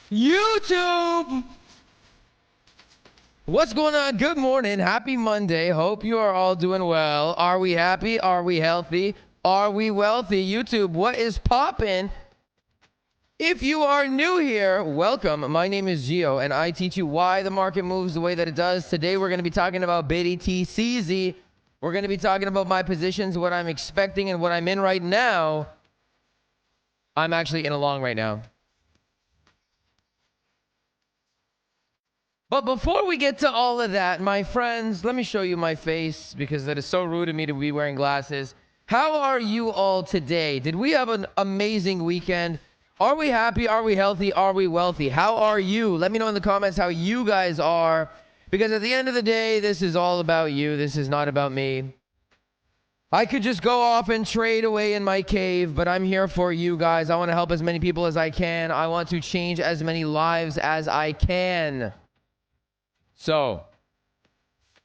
YouTube! What's going on? Good morning. Happy Monday. Hope you are all doing well. Are we happy? Are we healthy? Are we wealthy? YouTube, what is poppin'? If you are new here, welcome. My name is Geo, and I teach you why the market moves the way that it does. Today, we're going to be talking about BTC. We're going to be talking about my positions, what I'm expecting, and what I'm in right now. I'm actually in a long right now. But before we get to all of that, my friends, let me show you my face because that is so rude of me to be wearing glasses. How are you all today? Did we have an amazing weekend? Are we happy? Are we healthy? Are we wealthy? How are you? Let me know in the comments how you guys are, because at the end of the day, this is all about you. This is not about me. I could just go off and trade away in my cave, but I'm here for you guys. I want to help as many people as I can. I want to change as many lives as I can. So,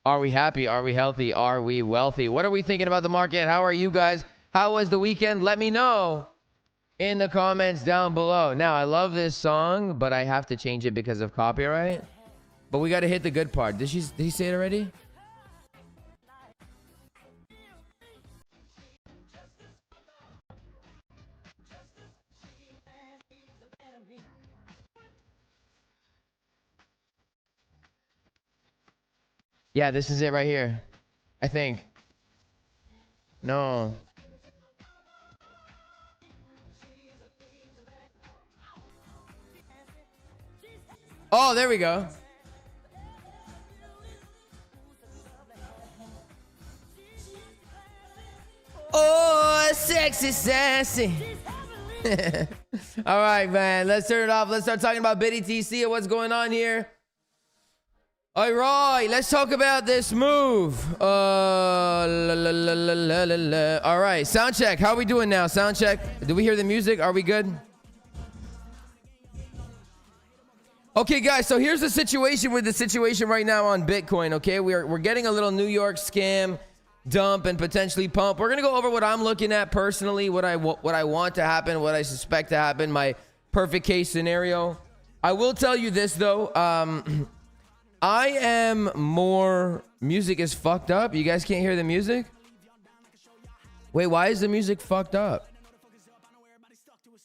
are we happy? Are we healthy? Are we wealthy? What are we thinking about the market? How are you guys? How was the weekend? Let me know in the comments down below. Now, I love this song, but I have to change it because of copyright. But we got to hit the good part. Did he say it already? Yeah, this is it right here. I think. No. Oh, there we go. Oh, sexy, sassy. All right, man. Let's turn it off. Let's start talking about BTC and what's going on here. All right, let's talk about this move. All right, sound check. How are we doing now? Sound check. Do we hear the music? Are we good? Okay, guys, so here's the situation right now on Bitcoin, okay? We're getting a little New York scam dump and potentially pump. We're going to go over what I'm looking at personally, what I want to happen, what I suspect to happen, my perfect case scenario. I will tell you this, though. I am more... Music is fucked up. You guys can't hear the music? Wait, why is the music fucked up?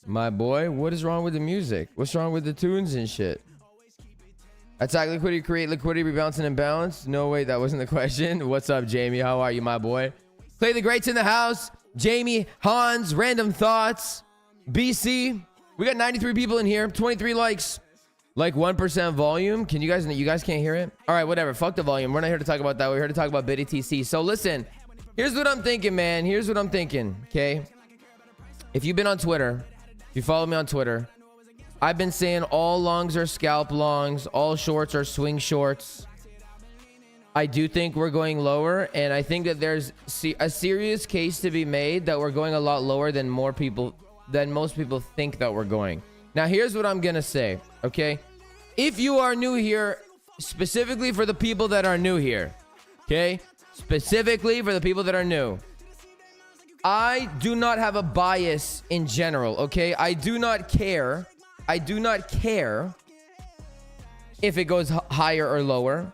My boy, what is wrong with the music? What's wrong with the tunes and shit? Attack liquidity, create liquidity, rebalance and imbalance. No, wait, that wasn't the question. What's up, Jamie? How are you, my boy? Clay the Great's in the house. Jamie, Hans, Random Thoughts, BC. We got 93 people in here, 23 likes. Like 1% volume. Can you guys can't hear it? All right, whatever. Fuck the volume. We're not here to talk about that. We're here to talk about BitTC. So listen, here's what I'm thinking, man. Here's what I'm thinking, okay? If you've been on Twitter, if you follow me on Twitter, I've been saying all longs are scalp longs, all shorts are swing shorts. I do think we're going lower, and I think that there's a serious case to be made that we're going a lot lower than most people think that we're going. Now, here's what I'm gonna say, okay? If you are new here, specifically for the people that are new here, okay? Specifically for the people that are new, I do not have a bias in general, okay? I do not care if it goes higher or lower.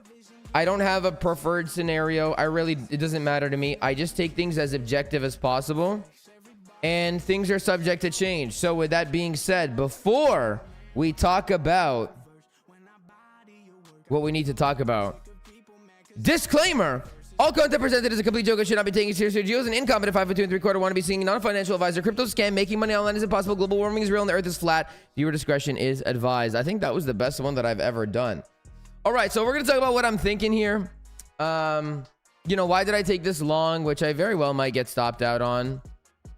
I don't have a preferred scenario. It doesn't matter to me. I just take things as objective as possible, and things are subject to change. So with that being said, before we talk about what we need to talk about, disclaimer: all content presented is a complete joke and should not be taken seriously. Geo is an incompetent 5 2 3/4 want to be seeing non-financial advisor. Crypto scam. Making money online is impossible. Global warming is real and the earth is flat. Viewer discretion is advised. I think that was the best one that I've ever done. All right, so we're going to talk about what I'm thinking here. You know, why did I take this long, which I very well might get stopped out on.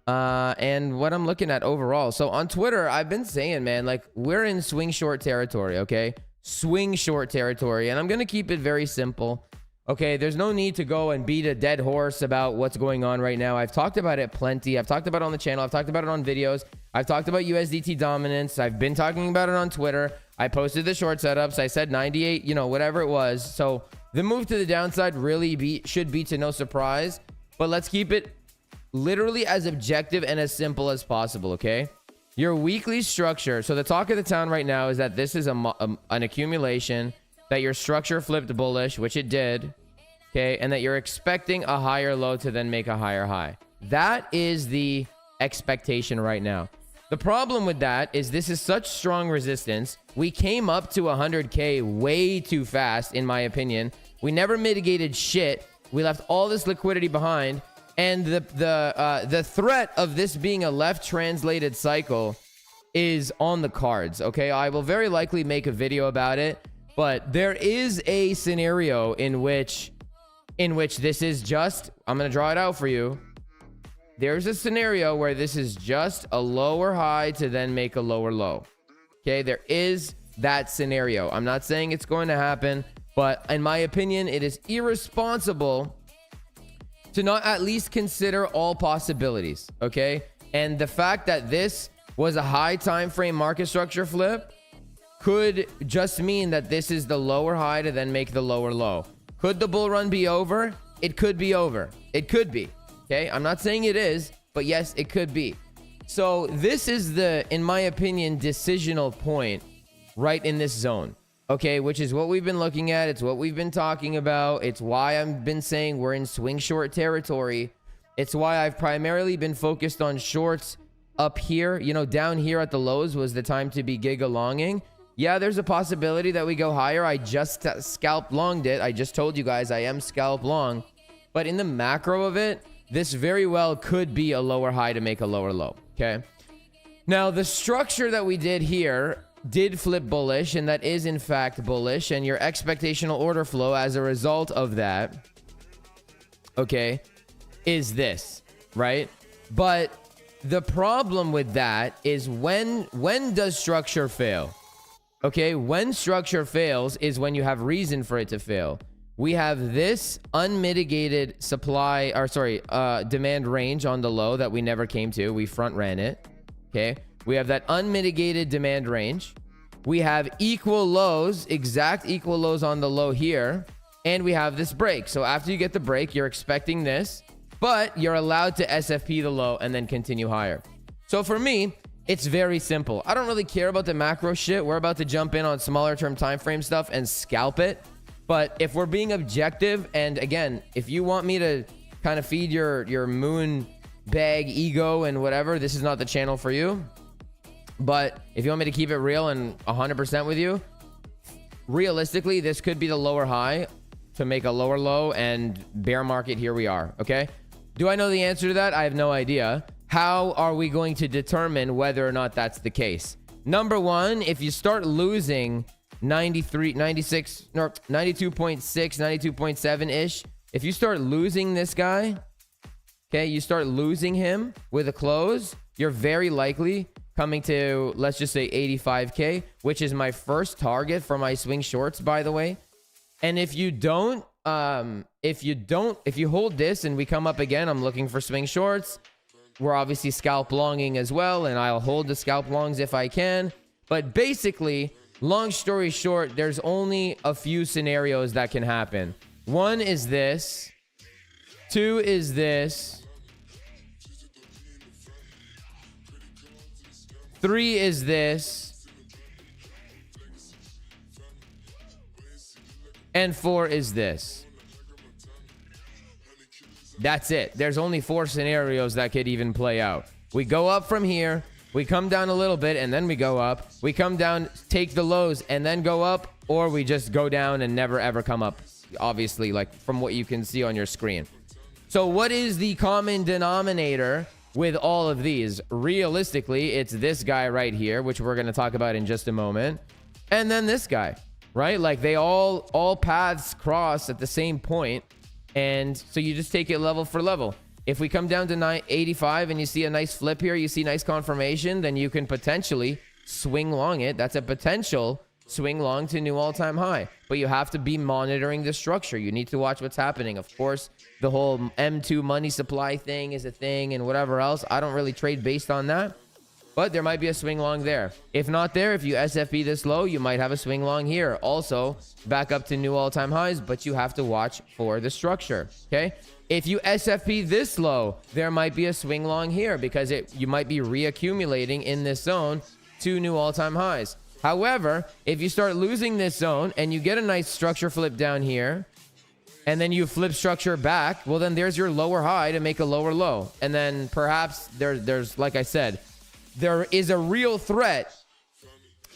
And what I'm looking at overall. So on Twitter, I've been saying, man, like, we're in swing short territory, okay? Swing short territory. And I'm going to keep it very simple. Okay, there's no need to go and beat a dead horse about what's going on right now. I've talked about it plenty. I've talked about it on the channel. I've talked about it on videos. I've talked about USDT dominance. I've been talking about it on Twitter. I posted the short setups. I said 98, you know, whatever it was. So the move to the downside really should be to no surprise. But let's keep it literally as objective and as simple as possible, okay? Your weekly structure. So the talk of the town right now is that this is an accumulation, that your structure flipped bullish, which it did, okay? And that you're expecting a higher low to then make a higher high. That is the expectation right now. The problem with that is this is such strong resistance. We came up to 100K way too fast, in my opinion. We never mitigated shit. We left all this liquidity behind. And the threat of this being a left translated cycle is on the cards, okay? I will very likely make a video about it. But there is a scenario in which this is just, I'm going to draw it out for you. There's a scenario where this is just a lower high to then make a lower low. Okay, there is that scenario. I'm not saying it's going to happen, but in my opinion, it is irresponsible to not at least consider all possibilities, okay? And the fact that this was a high time frame market structure flip could just mean that this is the lower high to then make the lower low. Could the bull run be over? It could be over. It could be. Okay, I'm not saying it is, but yes, it could be. So this is the, in my opinion, decisional point right in this zone. Okay, which is what we've been looking at. It's what we've been talking about. It's why I've been saying we're in swing short territory. It's why I've primarily been focused on shorts up here. You know, down here at the lows was the time to be giga-longing. Yeah, there's a possibility that we go higher. I just scalp longed it. I just told you guys I am scalp long. But in the macro of it, this very well could be a lower high to make a lower low, okay? Now, the structure that we did here did flip bullish, and that is in fact bullish, and your expectational order flow as a result of that, okay, is this, right? But the problem with that is when does structure fail? Okay, when structure fails is when you have reason for it to fail. We have this unmitigated demand range on the low that we never came to. We front ran it. Okay. We have that unmitigated demand range. We have equal lows, exact equal lows on the low here. And we have this break. So after you get the break, you're expecting this, but you're allowed to SFP the low and then continue higher. So for me, it's very simple. I don't really care about the macro shit. We're about to jump in on smaller term time frame stuff and scalp it. But if we're being objective, and again, if you want me to kind of feed your moon bag ego and whatever, this is not the channel for you. But if you want me to keep it real and 100% with you, realistically, this could be the lower high to make a lower low, and bear market, here we are. Okay. Do I know the answer to that? I have no idea. How are we going to determine whether or not that's the case? Number one, if you start losing 93, 96, no, 92.6, 92.7 ish, if you start losing this guy, okay, you start losing him with a close, you're very likely coming to, let's just say 85K, which is my first target for my swing shorts, by the way. And if you don't, if you hold this and we come up again, I'm looking for swing shorts. We're obviously scalp longing as well, and I'll hold the scalp longs if I can. But basically, long story short, there's only a few scenarios that can happen. One is this. Two is this. Three is this. And four is this. That's it. There's only four scenarios that could even play out. We go up from here, we come down a little bit, and then we go up. We come down, take the lows, and then go up, or we just go down and never ever come up, obviously, like from what you can see on your screen. So what is the common denominator with all of these? Realistically, it's this guy right here, which we're going to talk about in just a moment, and then this guy, right? Like they all paths cross at the same point. And so you just take it level for level. If we come down to 85 and you see a nice flip here, you see nice confirmation, then you can potentially swing long it. That's a potential swing long to new all-time high. But you have to be monitoring the structure. You need to watch what's happening. Of course, the whole M2 money supply thing is a thing and whatever else. I don't really trade based on that. But there might be a swing long there. If not there, if you SFP this low, you might have a swing long here. Also, back up to new all-time highs, but you have to watch for the structure, okay? If you SFP this low, there might be a swing long here because you might be reaccumulating in this zone to new all-time highs. However, if you start losing this zone and you get a nice structure flip down here, and then you flip structure back, well, then there's your lower high to make a lower low. And then perhaps there's like I said, there is a real threat.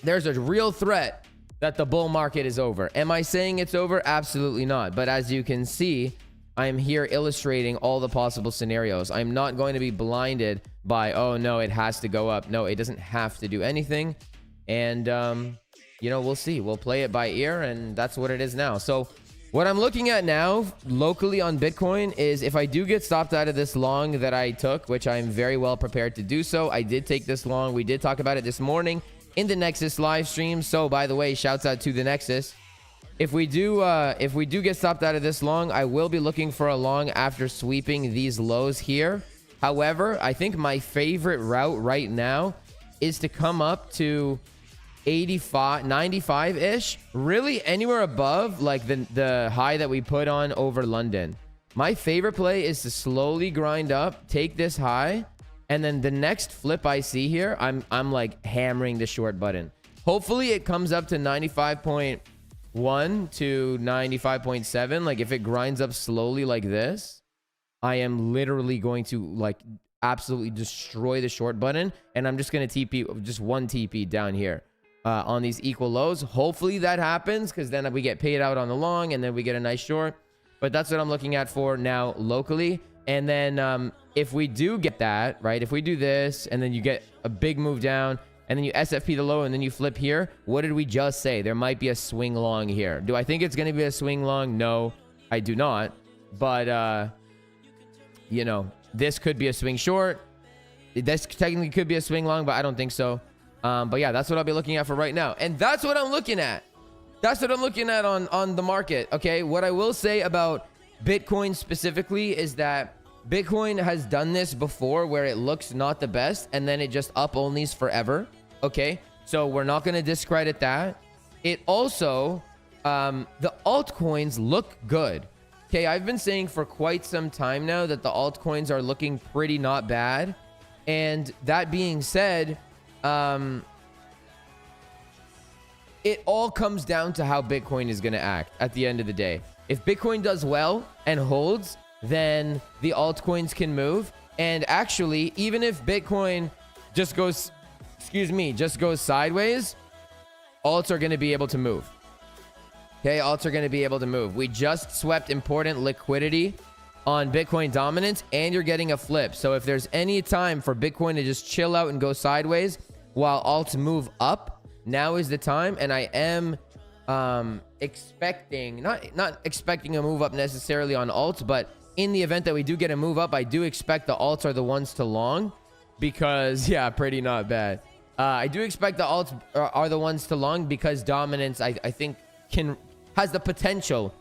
There's a real threat that the bull market is over. Am I saying it's over? Absolutely not. But as you can see, I am here illustrating all the possible scenarios. I'm not going to be blinded by, oh no, it has to go up. No, it doesn't have to do anything. And, you know, we'll see. We'll play it by ear, and that's what it is now. So what I'm looking at now locally on Bitcoin is if I do get stopped out of this long that I took, which I'm very well prepared to do so. I did take this long. We did talk about it this morning in the Nexus live stream. So by the way, shouts out to the Nexus. If we do get stopped out of this long, I will be looking for a long after sweeping these lows here. However, I think my favorite route right now is to come up to 85, 95-ish, really anywhere above like the high that we put on over London. My favorite play is to slowly grind up, take this high, and then the next flip I see here, I'm like hammering the short button. Hopefully it comes up to 95.1 to 95.7. Like if it grinds up slowly like this, I am literally going to like absolutely destroy the short button, and I'm just going to TP just one TP down here. On these equal lows. Hopefully that happens, because then we get paid out on the long and then we get a nice short. But that's what I'm looking at for now locally. And then if we do get that, right, if we do this and then you get a big move down and then you SFP the low and then you flip here, what did we just say? There might be a swing long here. Do I think it's going to be a swing long? No, I do not. But you know, this could be a swing short. This technically could be a swing long, but I don't think so. But yeah, that's what I'll be looking at for right now. And that's what I'm looking at. That's what I'm looking at on the market. Okay. What I will say about Bitcoin specifically is that Bitcoin has done this before where it looks not the best and then it just up onlys forever. Okay. So we're not going to discredit that. It also, the altcoins look good. Okay. I've been saying for quite some time now that the altcoins are looking pretty not bad. And that being said, it all comes down to how Bitcoin is going to act at the end of the day. If Bitcoin does well and holds, then the altcoins can move. And actually, even if Bitcoin just goes, just goes sideways, alts are going to be able to move. Okay, alts are going to be able to move. We just swept important liquidity on Bitcoin dominance, and you're getting a flip. So if there's any time for Bitcoin to just chill out and go sideways while alts move up, now is the time. And I am expecting, not expecting a move up necessarily on alts, but in the event that we do get a move up, I do expect the alts are the ones to long, because yeah, pretty not bad. I do expect the alts are the ones to long, because dominance, I think, has the potential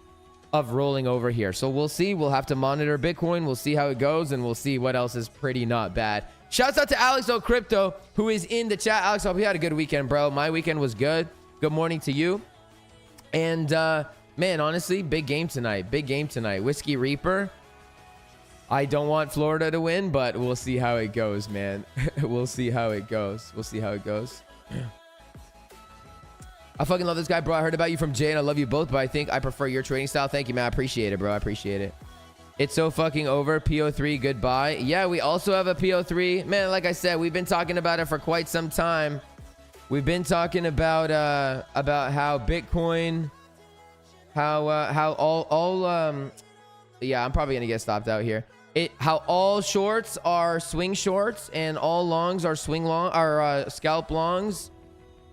of rolling over here. So we'll see. We'll have to monitor Bitcoin. We'll see how it goes, and we'll see what else is pretty not bad. Shouts out to Alex O Crypto, who is in the chat. Alex, I hope you had a good weekend, bro. My weekend was good. Good morning to you. And man, honestly, big game tonight. Big game tonight. Whiskey Reaper. I don't want Florida to win, but we'll see how it goes, man. We'll see how it goes. We'll see how it goes. I fucking love this guy, bro. I heard about you from Jay, and I love you both, but I think I prefer your trading style. Thank you, man. I appreciate it, bro. I appreciate it. It's so fucking over. PO3, goodbye. Yeah, we also have a PO3. Man, like I said, we've been talking about it for quite some time. We've been talking about how Bitcoin, how all yeah, I'm probably gonna get stopped out here. How all shorts are swing shorts and all longs are swing long, or scalp longs.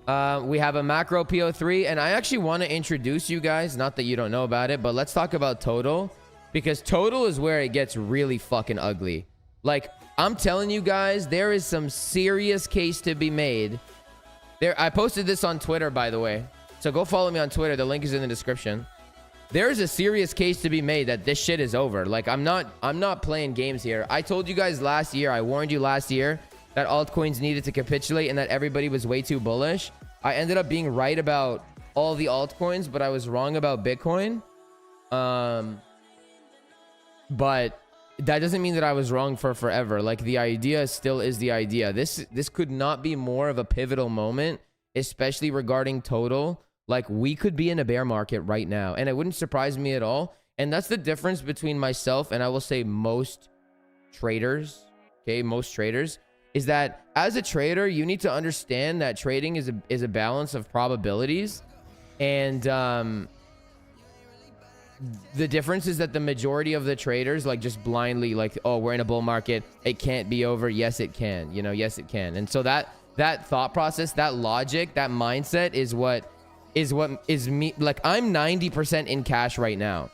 We have a macro PO3, and I actually want to introduce you guys, not that you don't know about it, but let's talk about total, because total is where it gets really fucking ugly. Like, I'm telling you guys, there is some serious case to be made. I posted this on Twitter, by the way, so go follow me on Twitter. The link is in the description. There's a serious case to be made that this shit is over. Like, I'm not playing games here. I told you guys last year, I warned you last year that altcoins needed to capitulate and that everybody was way too bullish. I ended up being right about all the altcoins, but I was wrong about Bitcoin. But that doesn't mean that I was wrong for forever. Like, the idea still is the idea. This could not be more of a pivotal moment, especially regarding total. Like, we could be in a bear market right now, and it wouldn't surprise me at all. And that's the difference between myself and, I will say, most traders. Okay, most traders, is that as a trader, you need to understand that trading is a balance of probabilities. And the difference is that the majority of the traders, like, just blindly, like, oh, we're in a bull market, it can't be over. Yes, it can. You know, yes, it can. And so that thought process, that logic, that mindset is what is me. Like, I'm 90% in cash right now,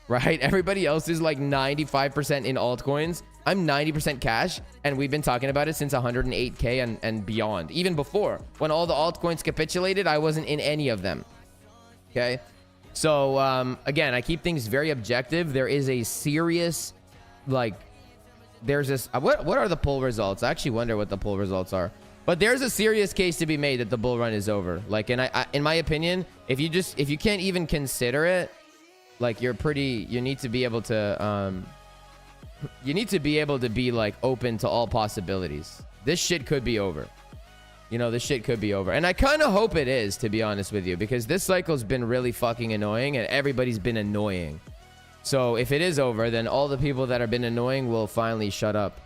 right? Everybody else is like 95% in altcoins. I'm 90% cash, and we've been talking about it since 108K and beyond. Even before, when all the altcoins capitulated, I wasn't in any of them. Okay, so again, I keep things very objective. There is a serious, like, there's this. What are the poll results? I actually wonder what the poll results are. But there's a serious case to be made that the bull run is over. Like, and I in my opinion, if you can't even consider it, like, you need to be able to be like open to all possibilities. This shit could be over. You know, this shit could be over. And I kind of hope it is, to be honest with you, because this cycle's been really fucking annoying, and everybody's been annoying. So if it is over, then all the people that have been annoying will finally shut up.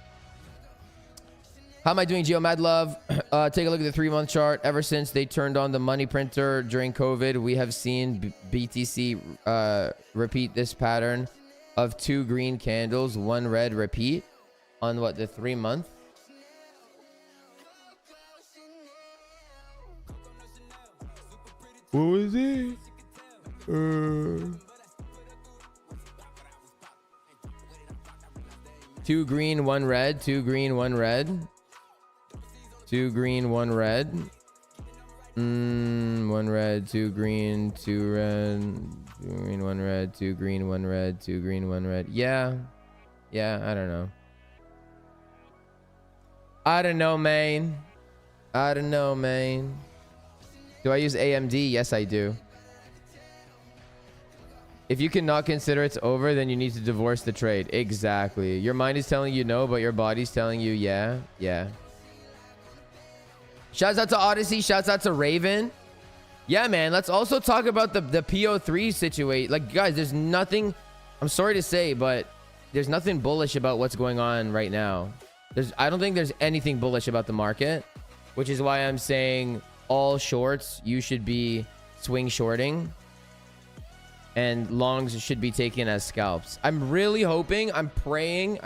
How am I doing, Geo Mad Love? Take a look at the 3-month chart. Ever since they turned on the money printer during COVID, we have seen BTC repeat this pattern of 2 green candles, 1 red repeat on what, the 3-month? What was it? 2 green, 1 red, 2 green, 1 red. 2 green, 1 red. 1 red, 2 green, 2 red. 2 green, 1 red, 2 green, 1 red, 2 green, 1 red. Yeah, I don't know. I don't know, man. I don't know, man. Do I use AMD? Yes, I do. If you cannot consider it's over, then you need to divorce the trade. Exactly. Your mind is telling you no, but your body's telling you yeah. Shouts out to Odyssey. Shouts out to Raven. Yeah, man. Let's also talk about the PO3 situation. Like, guys, there's nothing, I'm sorry to say, but there's nothing bullish about what's going on right now. I don't think there's anything bullish about the market, which is why I'm saying all shorts, you should be swing shorting. and longs should be taken as scalps. I'm really hoping, I'm praying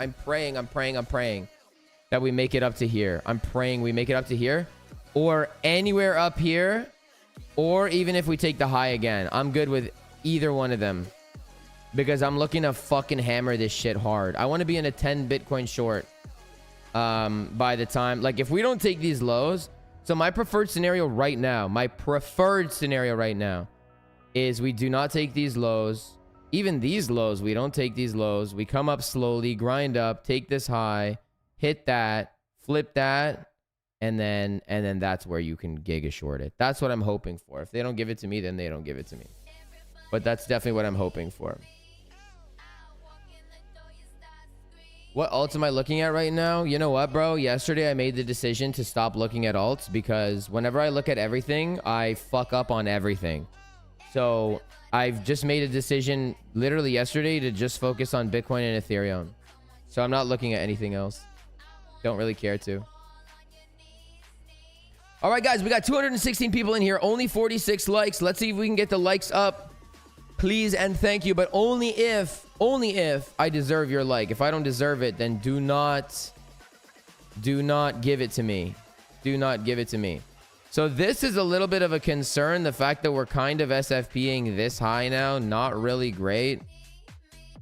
that we make it up to here. I'm praying we make it up to here or anywhere up here, or even if we take the high again. I'm good with either one of them because I'm looking to fucking hammer this shit hard. I want to be in a 10 Bitcoin short by the time, like, if we don't take these lows. So my preferred scenario right now is we do not take these lows. Even these lows, we don't take these lows. We come up slowly, grind up, take this high, hit that, flip that, and then that's where you can giga short it. That's what I'm hoping for. If they don't give it to me, then they don't give it to me. But that's definitely what I'm hoping for. What alts am I looking at right now? You know what, bro? Yesterday I made the decision to stop looking at alts because whenever I look at everything, I fuck up on everything. So I've just made a decision literally yesterday to just focus on Bitcoin and Ethereum. So I'm not looking at anything else. Don't really care to. All right, guys, we got 216 people in here. Only 46 likes. Let's see if we can get the likes up. Please and thank you, but only if I deserve your like. If I don't deserve it, then do not give it to me. Do not give it to me. So this is a little bit of a concern. The fact that we're kind of SFPing this high now, not really great.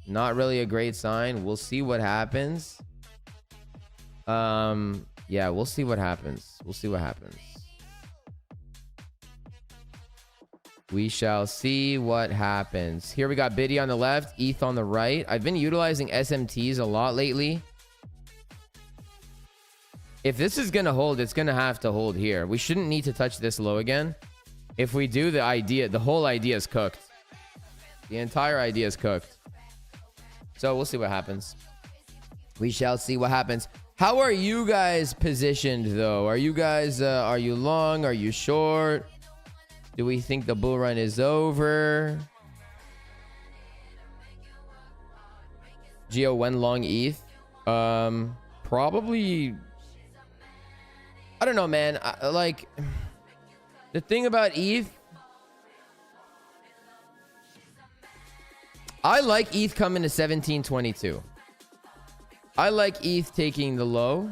Not really a great sign. We'll see what happens. Yeah, we'll see what happens. We'll see what happens. We shall see what happens. Here we got Biddy on the left, ETH on the right. I've been utilizing SMTs a lot lately. If this is going to hold, it's going to have to hold here. We shouldn't need to touch this low again. If we do, the whole idea is cooked. The entire idea is cooked. So we'll see what happens. We shall see what happens. How are you guys positioned, though? Are you guys, are you long? Are you short? Do we think the bull run is over? Geo, when long ETH? Probably. I don't know, man. Like, the thing about ETH, I like ETH coming to 1722. I like ETH taking the low.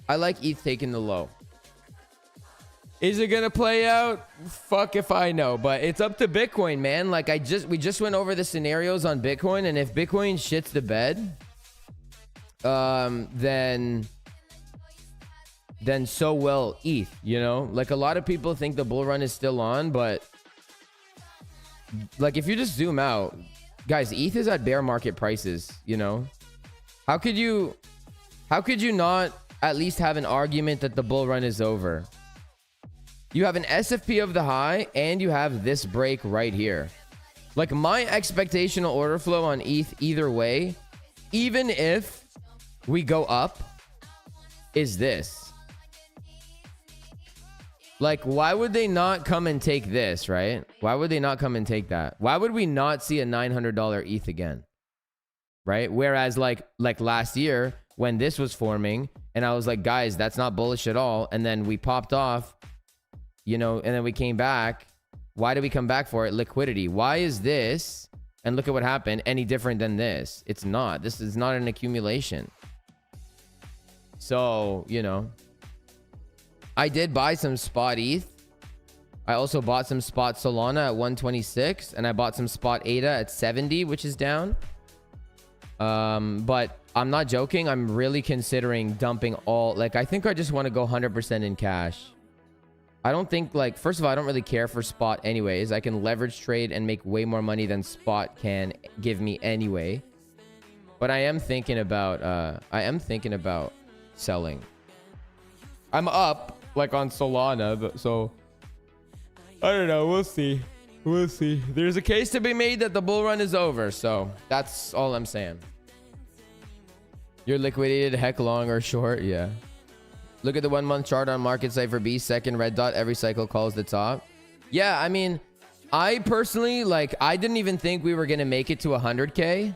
I like ETH taking the low. Is it gonna play out? Fuck if I know, but it's up to Bitcoin, man. Like we just went over the scenarios on Bitcoin, and if Bitcoin shits the bed, then so will ETH, you know? Like, a lot of people think the bull run is still on, but like, if you just zoom out, guys, ETH is at bear market prices, you know? How could you not at least have an argument that the bull run is over? You have an SFP of the high, and you have this break right here. Like, my expectational order flow on ETH either way, even if we go up, is this. Like, why would they not come and take this, right? Why would they not come and take that? Why would we not see a $900 ETH again? Right? Whereas like last year when this was forming and I was like, guys, that's not bullish at all. And then we popped off, you know, and then we came back. Why did we come back for it? Liquidity. Why is this, and look at what happened, any different than this? It's not. This is not an accumulation. So, you know, I did buy some spot ETH. I also bought some spot Solana at 126, and I bought some spot ADA at 70, which is down. But I'm not joking. I'm really considering dumping all, like, I think I just want to go 100% in cash. I don't think, like, first of all, I don't really care for spot anyways. I can leverage trade and make way more money than spot can give me anyway. But I am thinking about selling. I'm up, like, on Solana, but so I don't know. We'll see. We'll see. There's a case to be made that the bull run is over, so that's all I'm saying. You're liquidated heck long or short, yeah. Look at the 1 month chart on Market Cypher B. Second red dot every cycle calls the top. Yeah, I mean, I personally, like, I didn't even think we were gonna make it to 100K,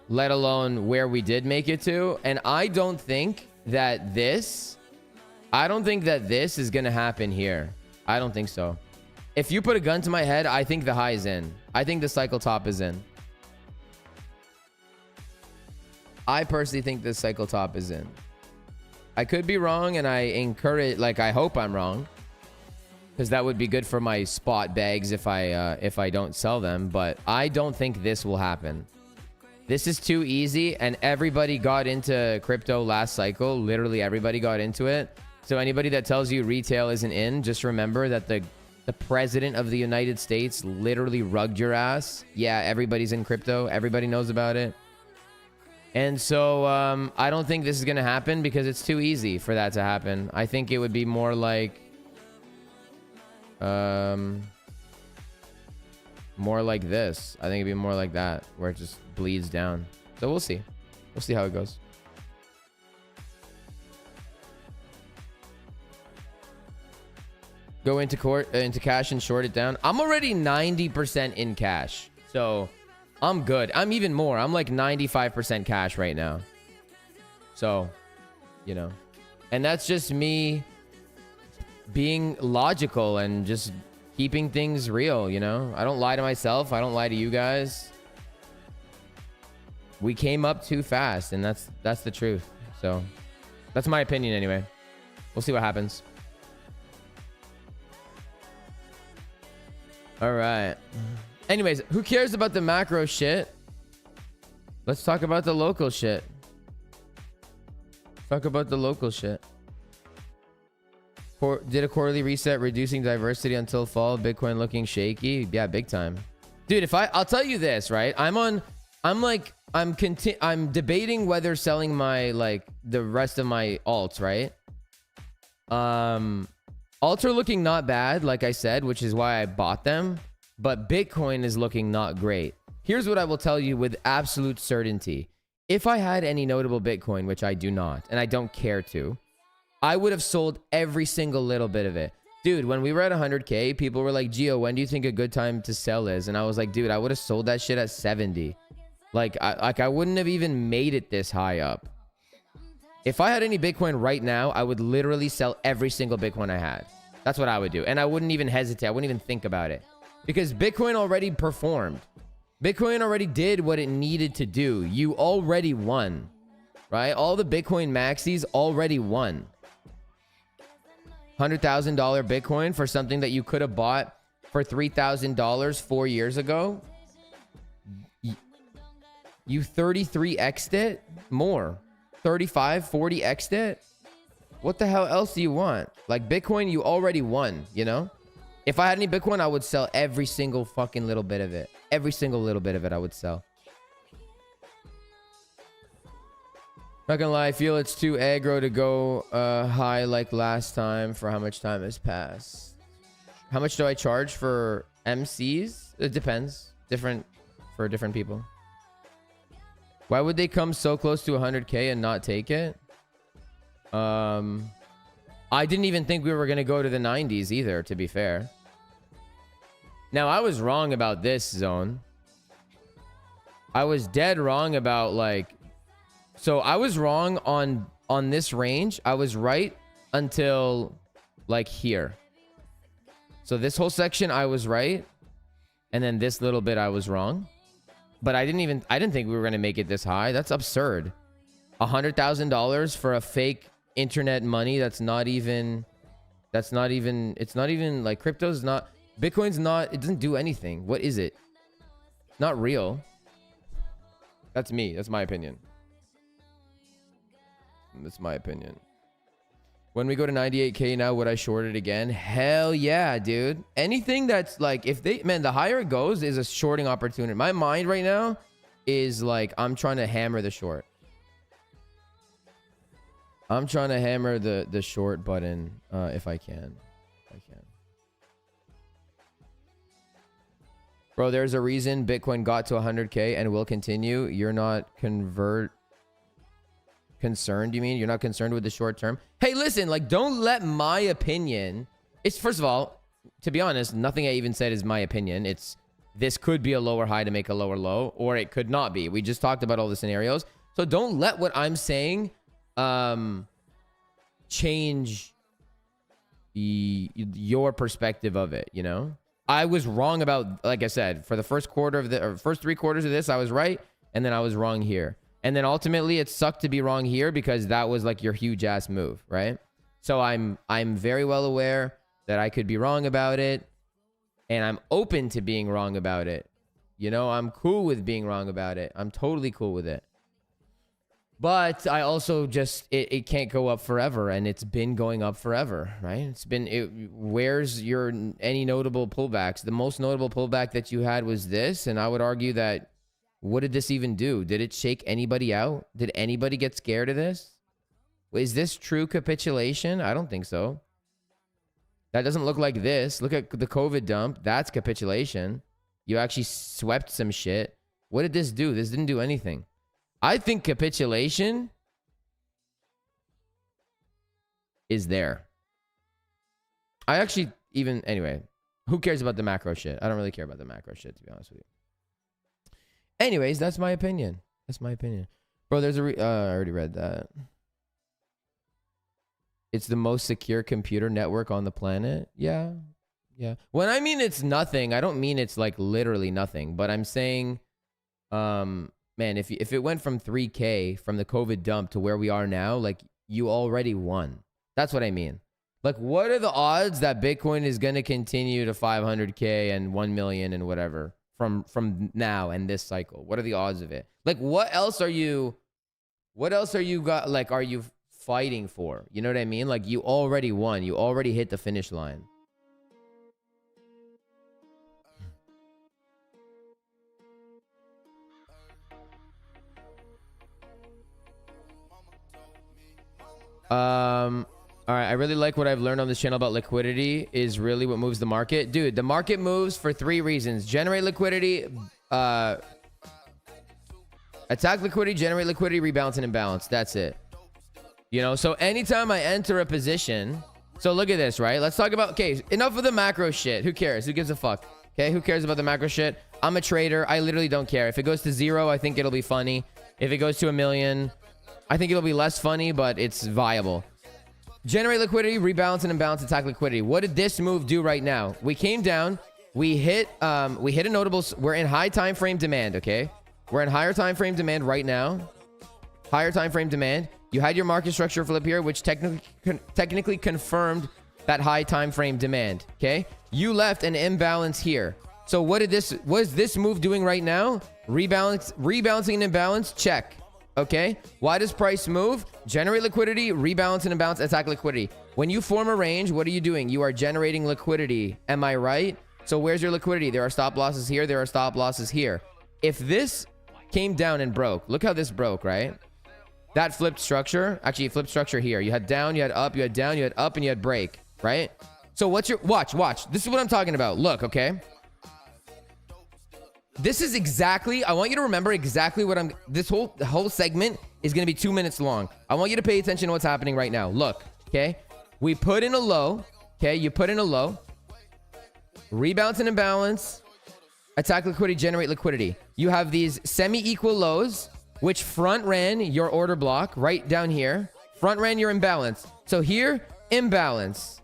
let alone where we did make it to. And I don't think that this is gonna happen here. I don't think so. If you put a gun to my head, I think the high is in. I think the cycle top is in. I personally think the cycle top is in. I could be wrong, and I encourage, like, I hope I'm wrong, because that would be good for my spot bags if I don't sell them. But I don't think this will happen. This is too easy, and everybody got into crypto last cycle. Literally everybody got into it. So anybody that tells you retail isn't in, just remember that the president of the United States literally rugged your ass. Yeah, everybody's in crypto. Everybody knows about it. And so I don't think this is going to happen because it's too easy for that to happen. I think it would be more like more like this. I think it'd be more like that, where it just bleeds down. So we'll see. We'll see how it goes. Go into cash and short it down. I'm already 90% in cash, so I'm good. I'm even more. I'm like 95% cash right now. So, you know, and that's just me being logical and just keeping things real, you know? I don't lie to myself. I don't lie to you guys. We came up too fast, and that's the truth. So that's my opinion anyway. We'll see what happens. All right. Anyways, who cares about the macro shit? Let's talk about the local shit. Talk about the local shit. Did a quarterly reset, reducing diversity until fall. Bitcoin looking shaky. Yeah, big time. Dude, I'll tell you this, right? I'm debating whether selling my, like, the rest of my alts, right? Alts are looking not bad, like I said, which is why I bought them. But Bitcoin is looking not great. Here's what I will tell you with absolute certainty. If I had any notable Bitcoin, which I do not, and I don't care to, I would have sold every single little bit of it. Dude, when we were at 100K, people were like, Geo, when do you think a good time to sell is? And I was like, dude, I would have sold that shit at 70. Like I wouldn't have even made it this high up. If I had any Bitcoin right now, I would literally sell every single Bitcoin I had. That's what I would do. And I wouldn't even hesitate. I wouldn't even think about it. Because Bitcoin already performed. Bitcoin already did what it needed to do. You already won. Right? All the Bitcoin maxis already won. $100,000 Bitcoin for something that you could have bought for $3,000 4 years ago. You 33x'd it? More. 35, 40x'd it? What the hell else do you want? Like, Bitcoin, you already won, you know? If I had any Bitcoin, I would sell every single fucking little bit of it. Every single little bit of it I would sell. Not gonna lie, I feel it's too aggro to go high like last time for how much time has passed. How much do I charge for MCs? It depends. Different for different people. Why would they come so close to 100K and not take it? I didn't even think we were going to go to the 90s either, to be fair. Now, I was wrong about this zone. I was dead wrong about, like... So, I was wrong on this range. I was right until, like, here. So, this whole section, I was right. And then this little bit, I was wrong. But I didn't think we were going to make it this high. That's absurd. $100,000 for a fake internet money it's not even like, crypto's not, Bitcoin's not, it doesn't do anything. What is it? Not real. That's me. That's my opinion. That's my opinion. When we go to 98K now, would I short it again? Hell yeah, dude. Anything that's like, if they, man, the higher it goes is a shorting opportunity. My mind right now is like, I'm trying to hammer the short. I'm trying to hammer the short button if I can. Bro, there's a reason Bitcoin got to 100K and will continue. You're not concerned, you mean? You're not concerned with the short term? Hey, listen, like, don't let my opinion... It's, first of all, to be honest, nothing I even said is my opinion. It's, this could be a lower high to make a lower low, or it could not be. We just talked about all the scenarios. So don't let what I'm saying change your perspective of it, you know? I was wrong about, like I said, for the first quarter of the, or first 3 quarters of this, I was right. And then I was wrong here. And then ultimately it sucked to be wrong here because that was like your huge ass move, right? So I'm very well aware that I could be wrong about it. And I'm open to being wrong about it. You know, I'm cool with being wrong about it. I'm totally cool with it. But I also just, it can't go up forever. And it's been going up forever, right? Where's your, any notable pullbacks? The most notable pullback that you had was this. And I would argue that, what did this even do? Did it shake anybody out? Did anybody get scared of this? Is this true capitulation? I don't think so. That doesn't look like this. Look at the COVID dump. That's capitulation. You actually swept some shit. What did this do? This didn't do anything. I think capitulation is there. I actually even, anyway, who cares about the macro shit? I don't really care about the macro shit, to be honest with you. Anyways, that's my opinion. That's my opinion. Bro, there's a, I already read that. It's the most secure computer network on the planet. Yeah. Yeah. When I mean it's nothing, I don't mean it's like literally nothing, but I'm saying, man, if it went from 3K from the COVID dump to where we are now, like you already won. That's what I mean. Like, what are the odds that Bitcoin is going to continue to 500K and 1 million and whatever from now and this cycle? What are the odds of it? Like, what else are you got? Like, are you fighting for? You know what I mean? Like, you already won. You already hit the finish line. All right, I really like what I've learned on this channel about liquidity is really what moves the market. Dude, the market moves for 3 reasons. Generate liquidity, attack liquidity, generate liquidity, rebalance and imbalance. That's it. You know, so anytime I enter a position, so look at this, right? Let's talk about, okay, enough of the macro shit. Who cares? Who gives a fuck? Okay, who cares about the macro shit? I'm a trader. I literally don't care. If it goes to 0, I think it'll be funny. If it goes to 1 million, I think it'll be less funny, but it's viable. Generate liquidity, rebalance and imbalance, attack liquidity. What did this move do right now? We came down, we hit a notable, we're in high time frame demand, okay? We're in higher time frame demand right now. Higher time frame demand. You had your market structure flip here, which technically confirmed that high time frame demand, okay? You left an imbalance here. So what is this move doing right now? Rebalancing and imbalance, check. Okay, why does price move? Generate liquidity, rebalance and imbalance, attack liquidity. When you form a range, what are you doing? You are generating liquidity. Am I right? So where's your liquidity? There are stop losses here. There are stop losses here. If this came down and broke, look how this broke, right? That flipped structure, actually flipped structure here. You had down, you had up, you had down, you had up, and you had break, right? So what's your, watch. This is what I'm talking about. Look, okay? This is exactly, I want you to remember exactly what this whole segment is going to be 2 minutes long. I want you to pay attention to what's happening right now. Look, okay? We put in a low, okay? You put in a low. Rebalance and imbalance. Attack liquidity, generate liquidity. You have these semi-equal lows, which front ran your order block right down here. Front ran your imbalance. So here, imbalance.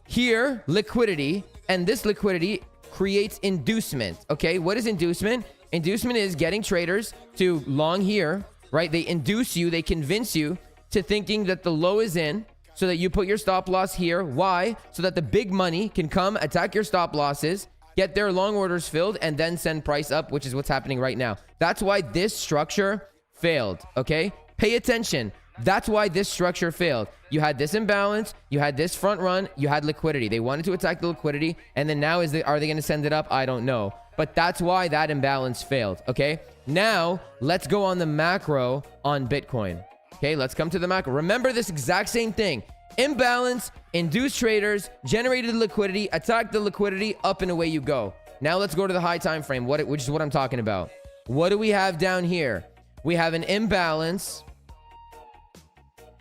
Here, liquidity. And this liquidity creates inducement. Okay, what is inducement? Inducement is getting traders to long here, right? They induce you, they convince you to thinking that the low is in, so that you put your stop loss here. Why? So that the big money can come attack your stop losses, get their long orders filled, and then send price up, which is what's happening right now. That's why this structure failed. Okay, pay attention. That's why this structure failed. You had this imbalance, you had this front run, you had liquidity. They wanted to attack the liquidity, and then now are they going to send it up? I don't know. But that's why that imbalance failed, okay? Now, let's go on the macro on Bitcoin. Okay, let's come to the macro. Remember this exact same thing. Imbalance, induced traders, generated liquidity, attack the liquidity, up and away you go. Now let's go to the high time frame, which is what I'm talking about. What do we have down here? We have an imbalance.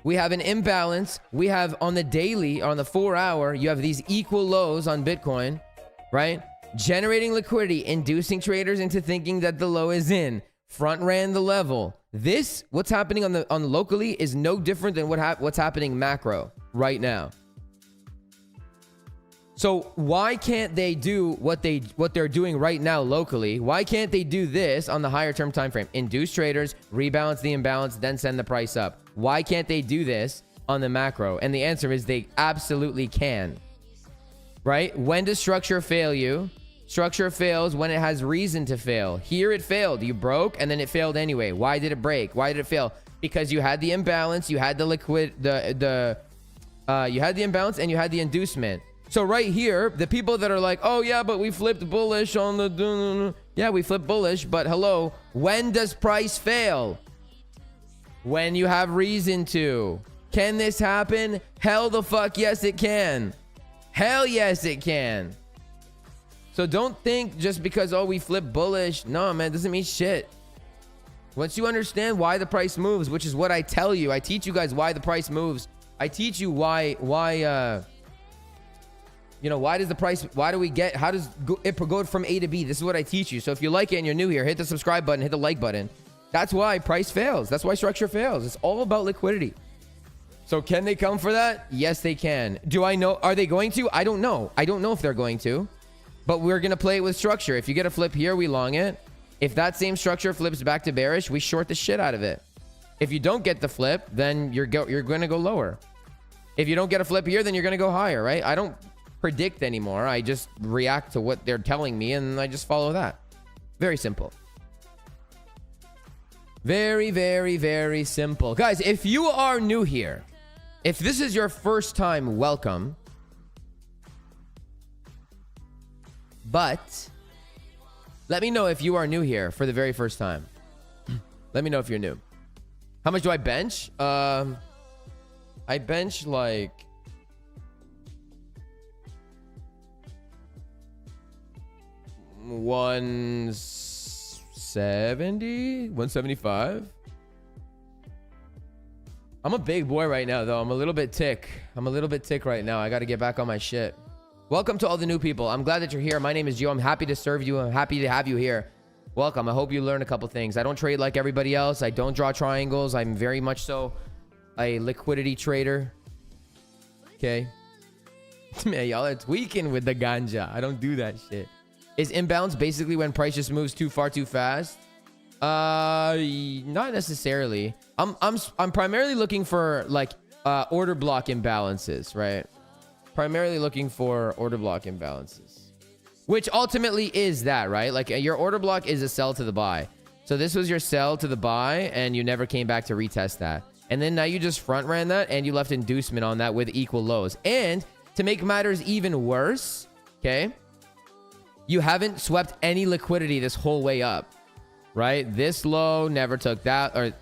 We have an imbalance. We have on the daily, on the 4 hour, you have these equal lows on Bitcoin, right? Generating liquidity, inducing traders into thinking that the low is in. Front ran the level. This, what's happening on locally is no different than what's happening macro right now. So why can't they do what they're doing right now locally? Why can't they do this on the higher term time frame? Induce traders, rebalance the imbalance, then send the price up. Why can't they do this on the macro? And the answer is they absolutely can. Right? When does structure fail you? Structure fails when it has reason to fail. Here it failed. You broke and then it failed anyway. Why did it break? Why did it fail? Because you had the imbalance, you had the you had the imbalance and you had the inducement. So right here, the people that are like, oh yeah, but we flipped bullish on the... Yeah, we flipped bullish, but hello, when does price fail? When you have reason to. Can this happen? Hell the fuck yes it can. Hell yes it can. So don't think just because, oh, we flip bullish. No, man, doesn't mean shit. Once you understand why the price moves, which is what I tell you, I teach you guys why the price moves. I teach you why you know, why does the price, why do we get, how does it go from A to B? This is what I teach you. So if you like it and you're new here, hit the subscribe button, hit the like button. That's why price fails. That's why structure fails. It's all about liquidity. So can they come for that? Yes, they can. Do I know? Are they going to? I don't know. I don't know if they're going to, but we're going to play it with structure. If you get a flip here, we long it. If that same structure flips back to bearish, we short the shit out of it. If you don't get the flip, then you're going to go lower. If you don't get a flip here, then you're going to go higher, right? I don't predict anymore. I just react to what they're telling me and I just follow that. Very simple. Very, very, very simple. Guys, if you are new here, if this is your first time, welcome. But let me know if you are new here for the very first time. Let me know if you're new. How much do I bench? I bench like 170, 175. I'm a big boy right now, though. I'm a little bit tick right now. I got to get back on my shit. Welcome to all the new people. I'm glad that you're here. My name is Geo. I'm happy to serve you. I'm happy to have you here. Welcome. I hope you learn a couple things. I don't trade like everybody else. I don't draw triangles. I'm very much so a liquidity trader. Okay. Man, y'all are tweaking with the ganja. I don't do that shit. Is imbalance basically when price just moves too far too fast? Not necessarily. I'm primarily looking for like order block imbalances, right? Primarily looking for order block imbalances, which ultimately is that, right? Like your order block is a sell to the buy. So this was your sell to the buy and you never came back to retest that. And then now you just front ran that and you left inducement on that with equal lows. And to make matters even worse, okay, you haven't swept any liquidity this whole way up, right? This low never took that, or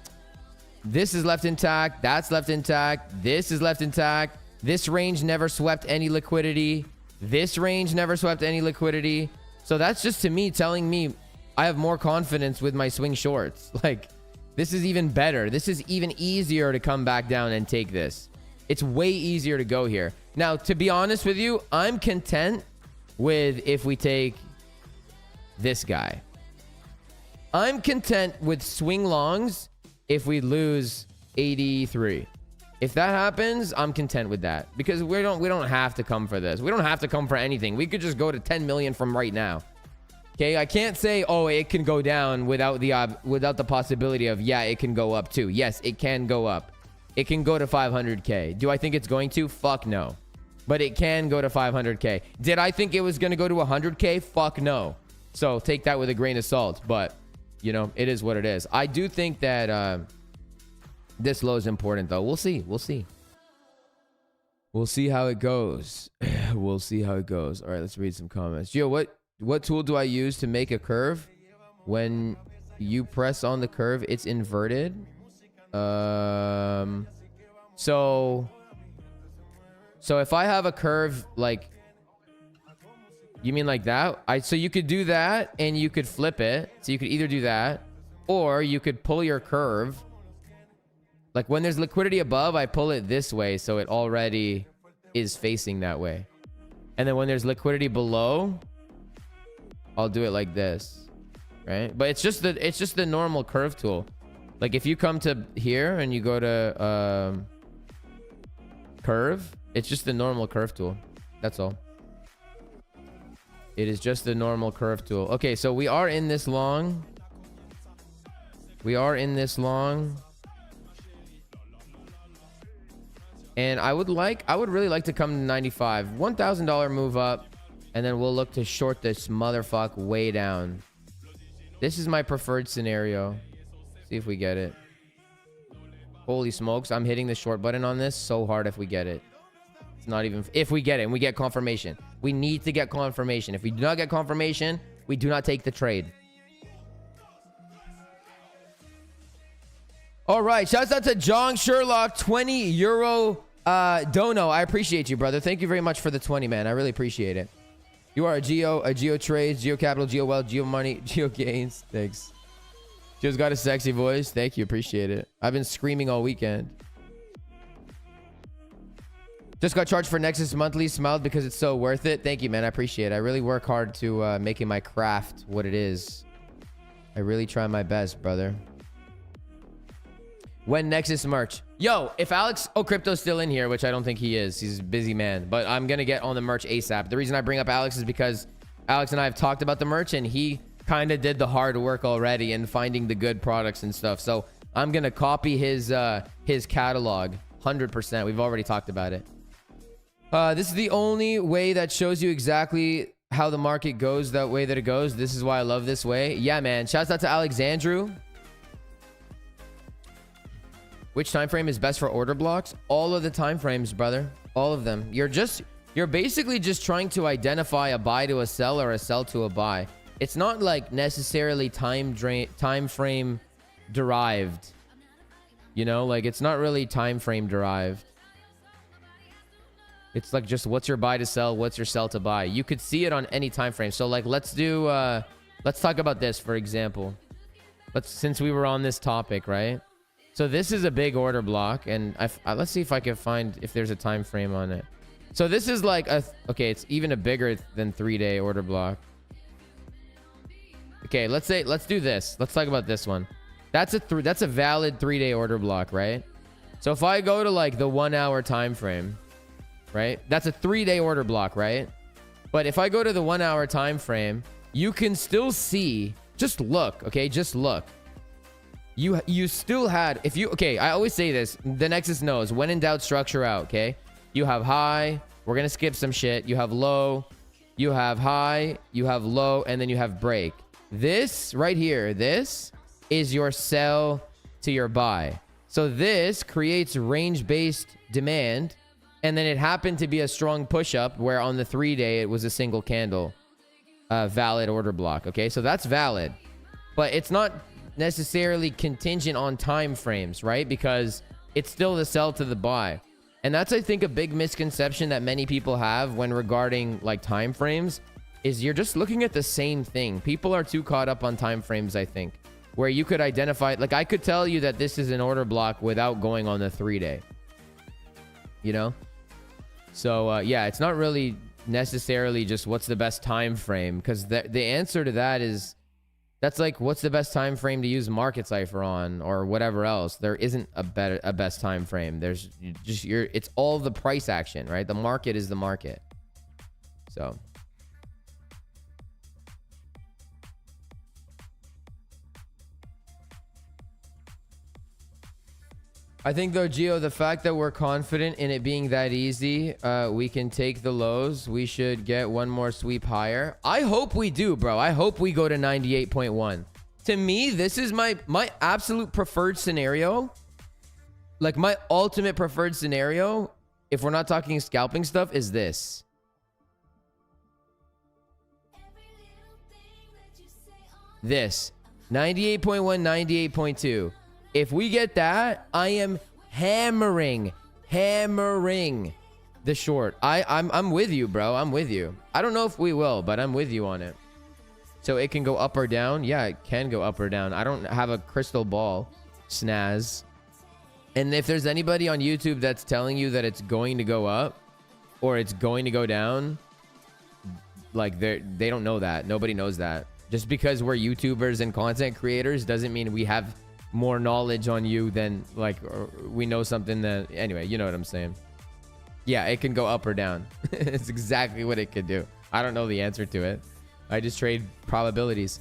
this is left intact. That's left intact. This is left intact. This range never swept any liquidity. This range never swept any liquidity. So that's just to me telling me I have more confidence with my swing shorts. Like this is even better. This is even easier to come back down and take this. It's way easier to go here. Now, to be honest with you, I'm content with if we take this guy. I'm content with swing longs if we lose 83. If that happens, I'm content with that because we don't have to come for this. We don't have to come for anything. We could just go to 10 million from right now. Okay, I can't say, oh, it can go down without the possibility of, yeah, it can go up too. Yes, it can go up. It can go to 500K. Do I think it's going to? Fuck no. But it can go to 500K. Did I think it was going to go to 100K? Fuck no. So take that with a grain of salt. But, you know, it is what it is. I do think that this low is important, though. We'll see. We'll see. We'll see how it goes. We'll see how it goes. All right, let's read some comments. Gio, what tool do I use to make a curve? When you press on the curve, it's inverted. So if I have a curve, like, you mean like that? So you could do that and you could flip it. So you could either do that or you could pull your curve. Like when there's liquidity above, I pull it this way. So it already is facing that way. And then when there's liquidity below, I'll do it like this, right? But it's just the normal curve tool. Like if you come to here and you go to curve, it's just the normal curve tool. That's all. It is just the normal curve tool. Okay, so we are in this long. We are in this long. And I would really like to come to 95. $1,000 move up. And then we'll look to short this motherfucker way down. This is my preferred scenario. See if we get it. Holy smokes. I'm hitting the short button on this so hard if we get it. It's not even... If we get it and we get confirmation. We need to get confirmation. If we do not get confirmation, we do not take the trade. All right. Shouts out to John Sherlock. 20 euro dono. I appreciate you, brother. Thank you very much for the 20, man. I really appreciate it. You are a Geo Trades, Geo Capital, Geo Wealth, Geo Money, Geo Gains. Thanks. Geo's got a sexy voice. Thank you. Appreciate it. I've been screaming all weekend. Just got charged for Nexus monthly. Smiled because it's so worth it. Thank you, man. I appreciate it. I really work hard to making my craft what it is. I really try my best, brother. When Nexus merch? Yo, if Alex Crypto's still in here, which I don't think he is. He's a busy man. But I'm going to get on the merch ASAP. The reason I bring up Alex is because Alex and I have talked about the merch. And he kind of did the hard work already in finding the good products and stuff. So I'm going to copy his catalog. 100%. We've already talked about it. This is the only way that shows you exactly how the market goes, that way that it goes. This is why I love this way. Yeah, man. Shouts out to Alexandru. Which time frame is best for order blocks? All of the time frames, brother. All of them. You're basically just trying to identify a buy to a sell or a sell to a buy. It's not like necessarily time frame derived. You know, like it's not really time frame derived. It's like just what's your buy to sell, what's your sell to buy. You could see it on any time frame. So like let's talk about this for example. Since we were on this topic, right? So this is a big order block, and let's see if I can find if there's a time frame on it. So this is like okay, it's even a bigger than 3-day order block. Okay, let's do this. Let's talk about this one. That's a valid 3-day order block, right? So if I go to like the 1 hour time frame, right? That's a 3-day order block, right? But if I go to the 1 hour time frame, you can still see, just look, okay? Just look. You still had, okay, I always say this, the Nexus knows, when in doubt, structure out, okay? You have high, we're going to skip some shit. You have low, you have high, you have low, and then you have break. This right here, this is your sell to your buy. So this creates range-based demand, and then it happened to be a strong push-up where on the 3-day, it was a single candle, valid order block, okay? So that's valid, but it's not necessarily contingent on time frames, right? Because it's still the sell to the buy. And that's, I think, a big misconception that many people have when regarding like time frames is you're just looking at the same thing. People are too caught up on time frames, I think, where you could identify, like I could tell you that this is an order block without going on the 3-day, you know? So yeah, it's not really necessarily just what's the best time frame, because the answer to that is that's like what's the best time frame to use market cipher on or whatever else. There isn't a best time frame. There's just it's all the price action, right? The market is the market. So I think though, Geo, the fact that we're confident in it being that easy, we can take the lows. We should get one more sweep higher. I hope we do, bro. I hope we go to 98.1. To me, this is my absolute preferred scenario. Like my ultimate preferred scenario, if we're not talking scalping stuff, is this. This 98.1, 98.2. If we get that, I am hammering the short. I'm with you, bro. I'm with you. I don't know if we will, but I'm with you on it. So it can go up or down. Yeah, it can go up or down. I don't have a crystal ball, snaz. And if there's anybody on YouTube that's telling you that it's going to go up or it's going to go down, like they don't know that. Nobody knows that. Just because we're YouTubers and content creators doesn't mean we have more knowledge on you than like we know something that, anyway, you know what I'm saying. Yeah, it can go up or down. It's exactly what it could do. I don't know the answer to it. I just trade probabilities.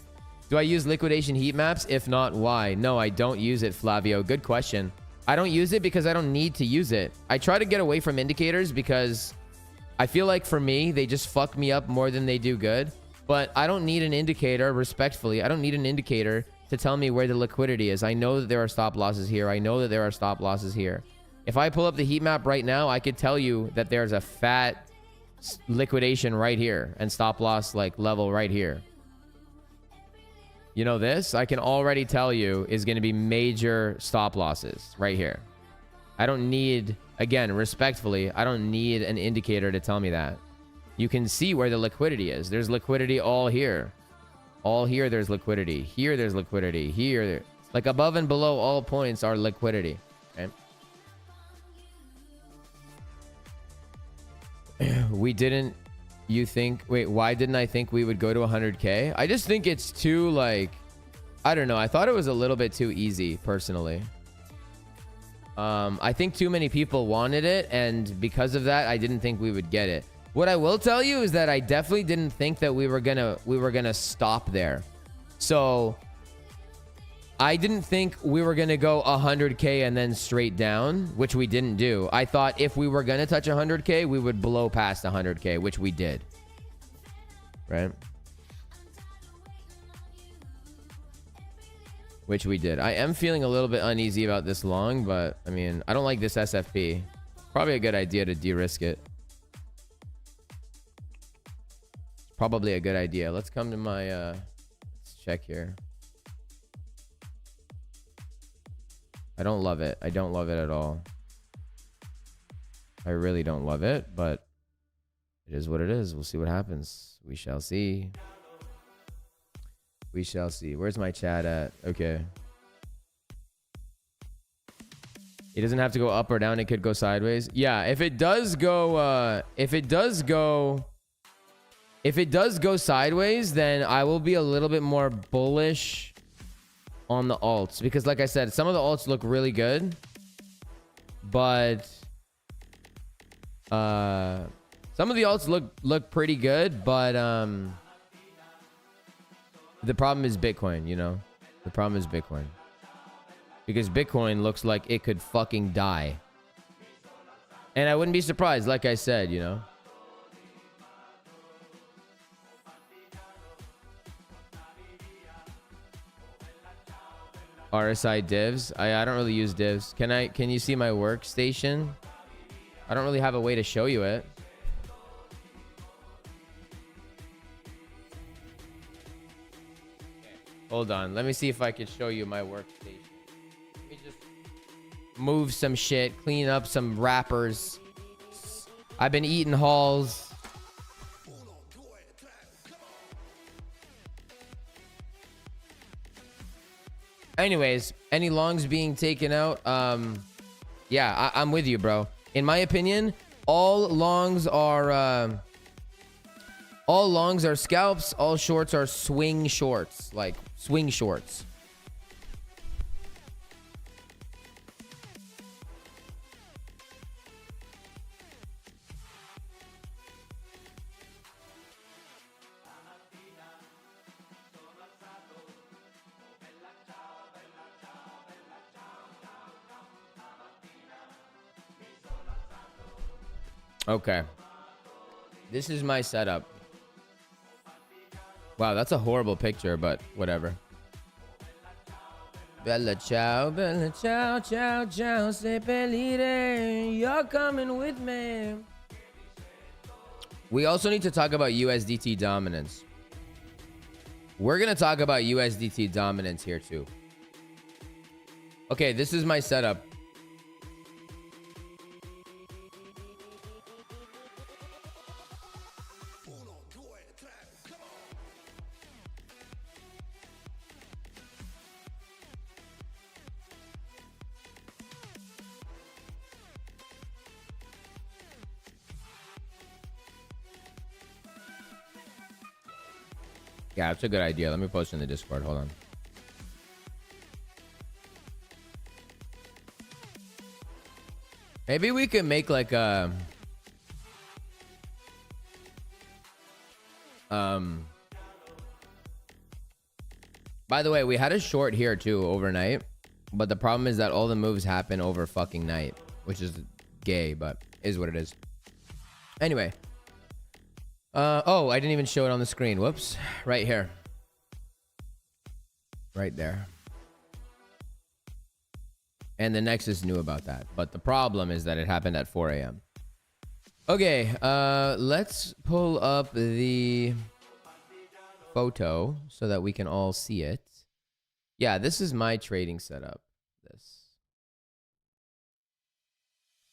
Do I use liquidation heat maps? If not, why? No, I don't use it, Flavio. Good question. I don't use it because I don't need to use it. I try to get away from indicators because I feel like for me, they just fuck me up more than they do good. But I don't need an indicator, respectfully. I don't need an indicator to tell me where the liquidity is. I know that there are stop losses here. I know that there are stop losses here. If I pull up the heat map right now, I could tell you that there's a fat liquidation right here and stop loss like level right here. You know, this I can already tell you is going to be major stop losses right here. I don't need, again, respectfully, I don't need an indicator to tell me that. You can see where the liquidity is. There's liquidity all here. All here, there's liquidity. Here, there's liquidity. Here, like above and below all points are liquidity. Okay. We didn't, you think, wait, why didn't I think we would go to 100K? I just think it's too, like, I don't know. I thought it was a little bit too easy, personally. I think too many people wanted it, and because of that, I didn't think we would get it. What I will tell you is that I definitely didn't think that we were gonna stop there. So I didn't think we were gonna go 100K and then straight down, which we didn't do. I thought if we were gonna touch 100K, we would blow past 100K, which we did. Right? Which we did. I am feeling a little bit uneasy about this long, but I mean, I don't like this SFP. Probably a good idea to de-risk it. Probably a good idea. Let's come to my let's check here. I don't love it. I don't love it at all. I really don't love it, but it is what it is. We'll see what happens. We shall see. We shall see. Where's my chat at? Okay. It doesn't have to go up or down. It could go sideways. Yeah, if it does go sideways, then I will be a little bit more bullish on the alts, because like I said, some of the alts look really good, but some of the alts look pretty good, but the problem is Bitcoin, you know? The problem is Bitcoin. Because Bitcoin looks like it could fucking die. And I wouldn't be surprised, like I said, you know? RSI divs. I don't really use divs. Can you see my workstation? I don't really have a way to show you it. Hold on. Let me see if I can show you my workstation. Let me just move some shit, clean up some wrappers. I've been eating halls. Anyways, any longs being taken out? Yeah, I'm with you, bro. In my opinion, all longs are scalps. All shorts are swing shorts, like swing shorts. Okay. This is my setup. Wow, that's a horrible picture, but whatever. Bella ciao, ciao, ciao, seppellire. You're coming with me. We also need to talk about USDT dominance. We're going to talk about USDT dominance here too. Okay, this is my setup. Yeah, it's a good idea. Let me post in the Discord. Hold on. Maybe we could make like a... By the way, we had a short here too overnight, but the problem is that all the moves happen over fucking night, which is gay, but is what it is. Anyway. Oh, I didn't even show it on the screen. Whoops. Right here. Right there. And the Nexus knew about that. But the problem is that it happened at 4 a.m. Okay, let's pull up the photo so that we can all see it. Yeah, this is my trading setup.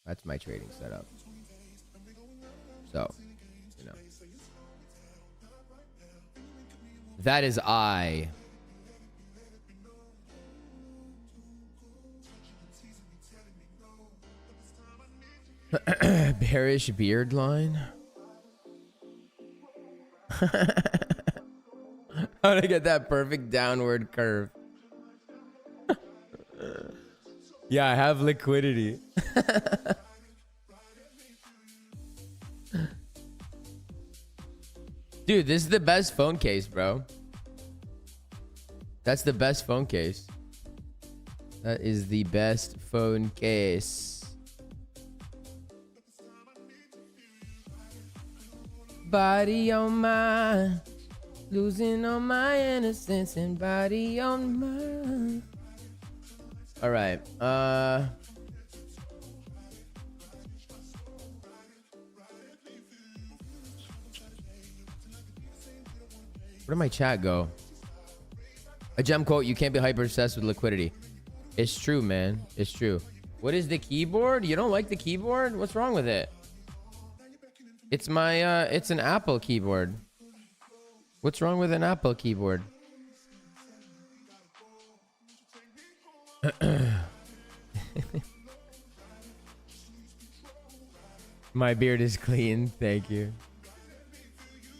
That's my trading setup. So, you know. That is I. Bearish beard line. How to get that perfect downward curve? Yeah, I have liquidity. Dude, this is the best phone case, bro. That's the best phone case. That is the best phone case. Body on mine, losing all my innocence, and body on mine. All right. Where did my chat go? A gem quote: "You can't be hyper obsessed with liquidity." It's true, man. It's true. What is the keyboard? You don't like the keyboard? What's wrong with it? It's my it's an Apple keyboard. What's wrong with an Apple keyboard? My beard is clean. Thank you.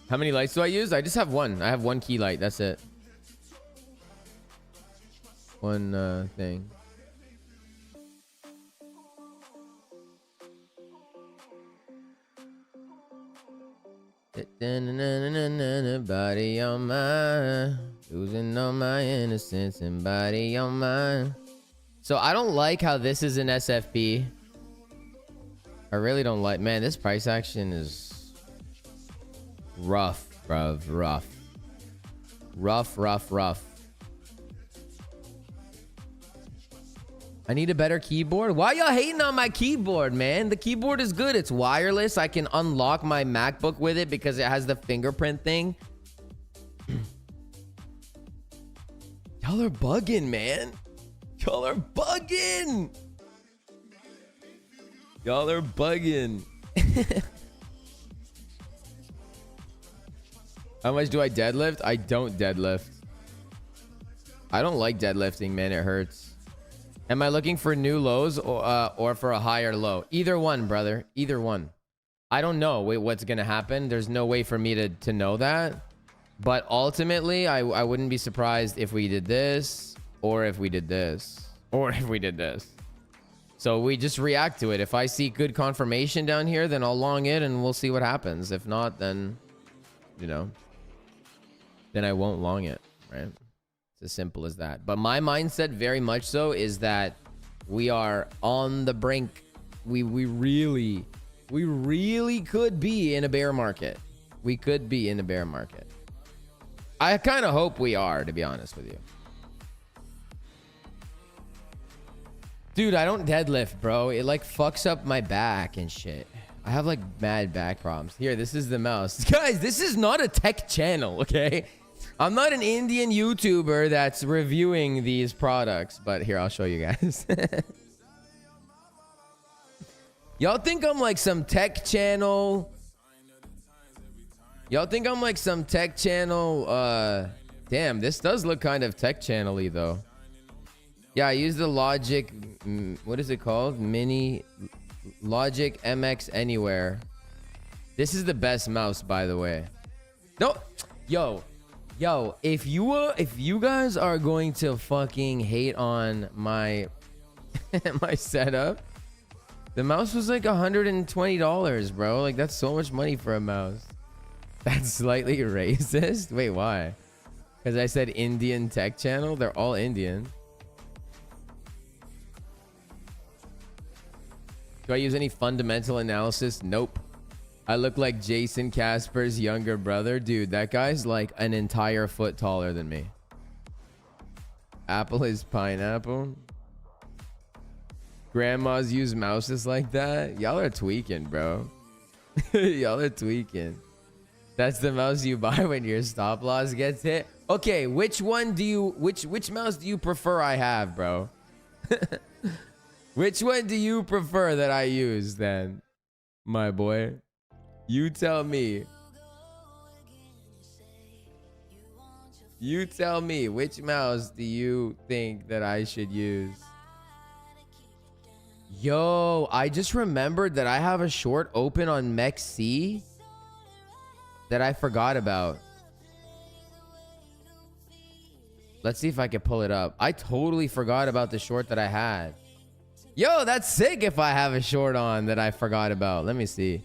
How many lights do I use? I just have one. I have one key light. That's it. One thing. Body on mine, losing all my innocence, and body on mine. So I don't like how this is an SFP. I really don't like. Man, this price action is rough, bruv. Rough. I need a better keyboard. Why y'all hating on my keyboard, man? The keyboard is good. It's wireless. I can unlock my MacBook with it because it has the fingerprint thing. Y'all are bugging, man. Y'all are bugging. Y'all are bugging. How much do I deadlift? I don't deadlift. I don't like deadlifting, man. It hurts. Am I looking for new lows or for a higher low? Either one, brother. Either one. I don't know what's going to happen. There's no way for me to know that. But ultimately, I wouldn't be surprised if we did this or if we did this or if we did this. So we just react to it. If I see good confirmation down here, then I'll long it and we'll see what happens. If not, then, you know, then I won't long it, right? As simple as that. But my mindset very much so is that we are on the brink. We really could be in a bear market. We could be in a bear market. I kind of hope we are, to be honest with you. Dude, I don't deadlift, bro. It like fucks up my back and shit. I have like mad back problems. Here, this is the mouse. Guys, this is not a tech channel, okay? I'm not an Indian YouTuber that's reviewing these products, but here, I'll show you guys. Y'all think I'm like some tech channel? Y'all think I'm like some tech channel? Damn, this does look kind of tech channel-y though. Yeah, I use the Logic, what is it called? Mini Logic MX Anywhere. This is the best mouse, by the way. No, yo, if you guys are going to fucking hate on my my setup, the mouse was like $120, bro. Like that's so much money for a mouse. That's slightly racist. Wait, why? Because I said Indian tech channel. They're all Indian. Do I use any fundamental analysis? Nope. I look like Jason Casper's younger brother. Dude, that guy's like an entire foot taller than me. Apple is pineapple. Grandmas use mouses like that. Y'all are tweaking, bro. Y'all are tweaking. That's the mouse you buy when your stop loss gets hit. Okay, which one do you which mouse do you prefer I have, bro? Which one do you prefer that I use then, my boy? You tell me. You tell me, which mouse do you think that I should use? Yo, I just remembered that I have a short open on MEXC that I forgot about. Let's see if I can pull it up. I totally forgot about the short that I had. Yo, that's sick if I have a short on that I forgot about. Let me see.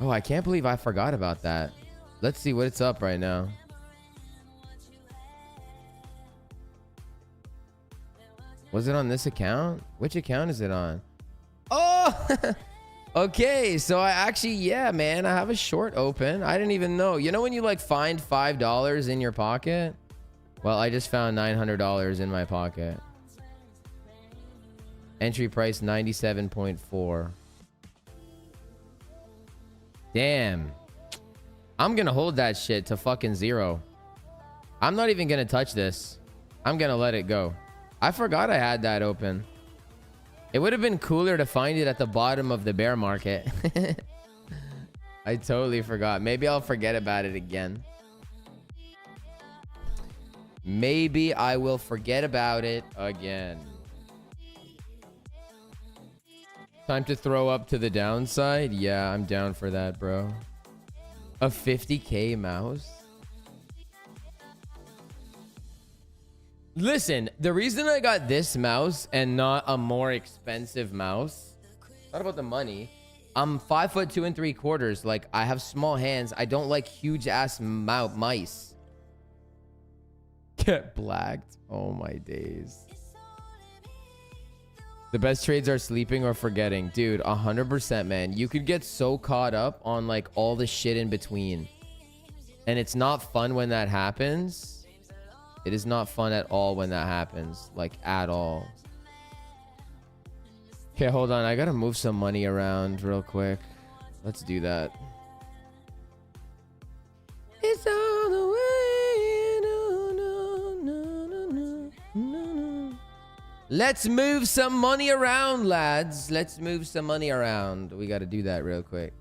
Oh, I can't believe I forgot about that. Let's see what it's up right now. Was it on this account? Which account is it on? Oh, okay. So I actually, yeah, man, I have a short open. I didn't even know. You know when you like find $5 in your pocket? Well, I just found $900 in my pocket. Entry price 97.4. Damn. I'm gonna hold that shit to fucking zero. I'm not even gonna touch this. I'm gonna let it go. I forgot I had that open. It would have been cooler to find it at the bottom of the bear market. I totally forgot. Maybe I'll forget about it again. Maybe I will forget about it again. Time to throw up to the downside? Yeah, I'm down for that, bro. A 50K mouse? Listen, the reason I got this mouse and not a more expensive mouse, not about the money. I'm 5'2" 3/4. Like, I have small hands. I don't like huge ass mice. Get blacked. Oh my days. The best trades are sleeping or forgetting. Dude, 100%, man. You could get so caught up on like all the shit in between. And it's not fun when that happens. It is not fun at all when that happens. Like, at all. Okay, hold on. I gotta move some money around real quick. Let's do that. It's all the way. No, no, no, no, no, no. Let's move some money around, lads. Let's move some money around. We gotta do that real quick.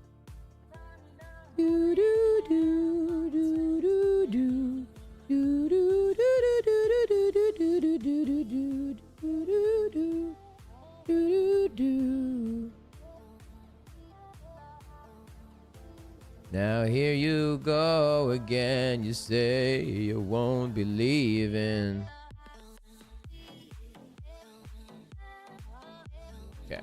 Do, do, do, do, do, do. Do, do, do, do, do, do, do, do, do, do, do, do, do, do. Now here you go again. You say you won't be leaving. Okay.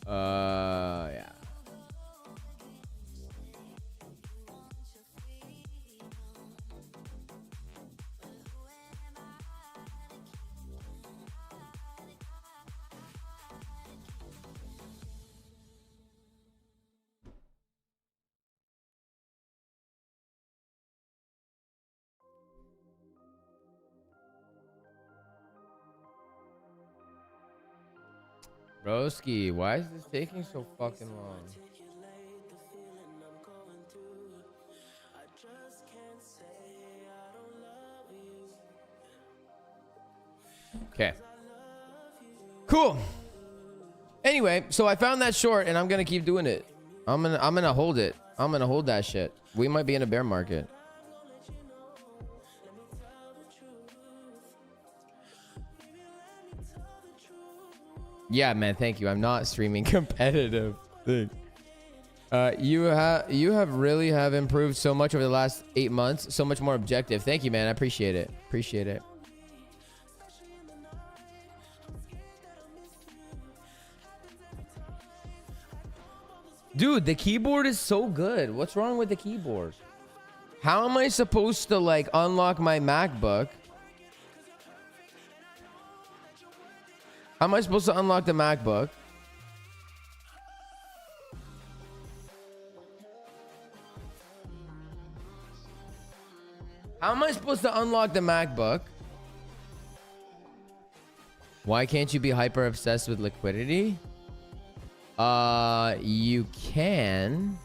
Yeah. Broski, why is this taking so fucking long? Okay. Cool. Anyway, so I found that short and I'm gonna keep doing it. I'm gonna hold it. I'm gonna hold that shit. We might be in a bear market. Yeah, man, thank you. I'm not streaming competitive. You have really have improved so much over the last 8 months. So much more objective. Thank you, man. I appreciate it. Appreciate it. Dude, the keyboard is so good. What's wrong with the keyboard? How am I supposed to like unlock my MacBook? How am I supposed to unlock the MacBook? How am I supposed to unlock the MacBook? Why can't you be hyper obsessed with liquidity? You can.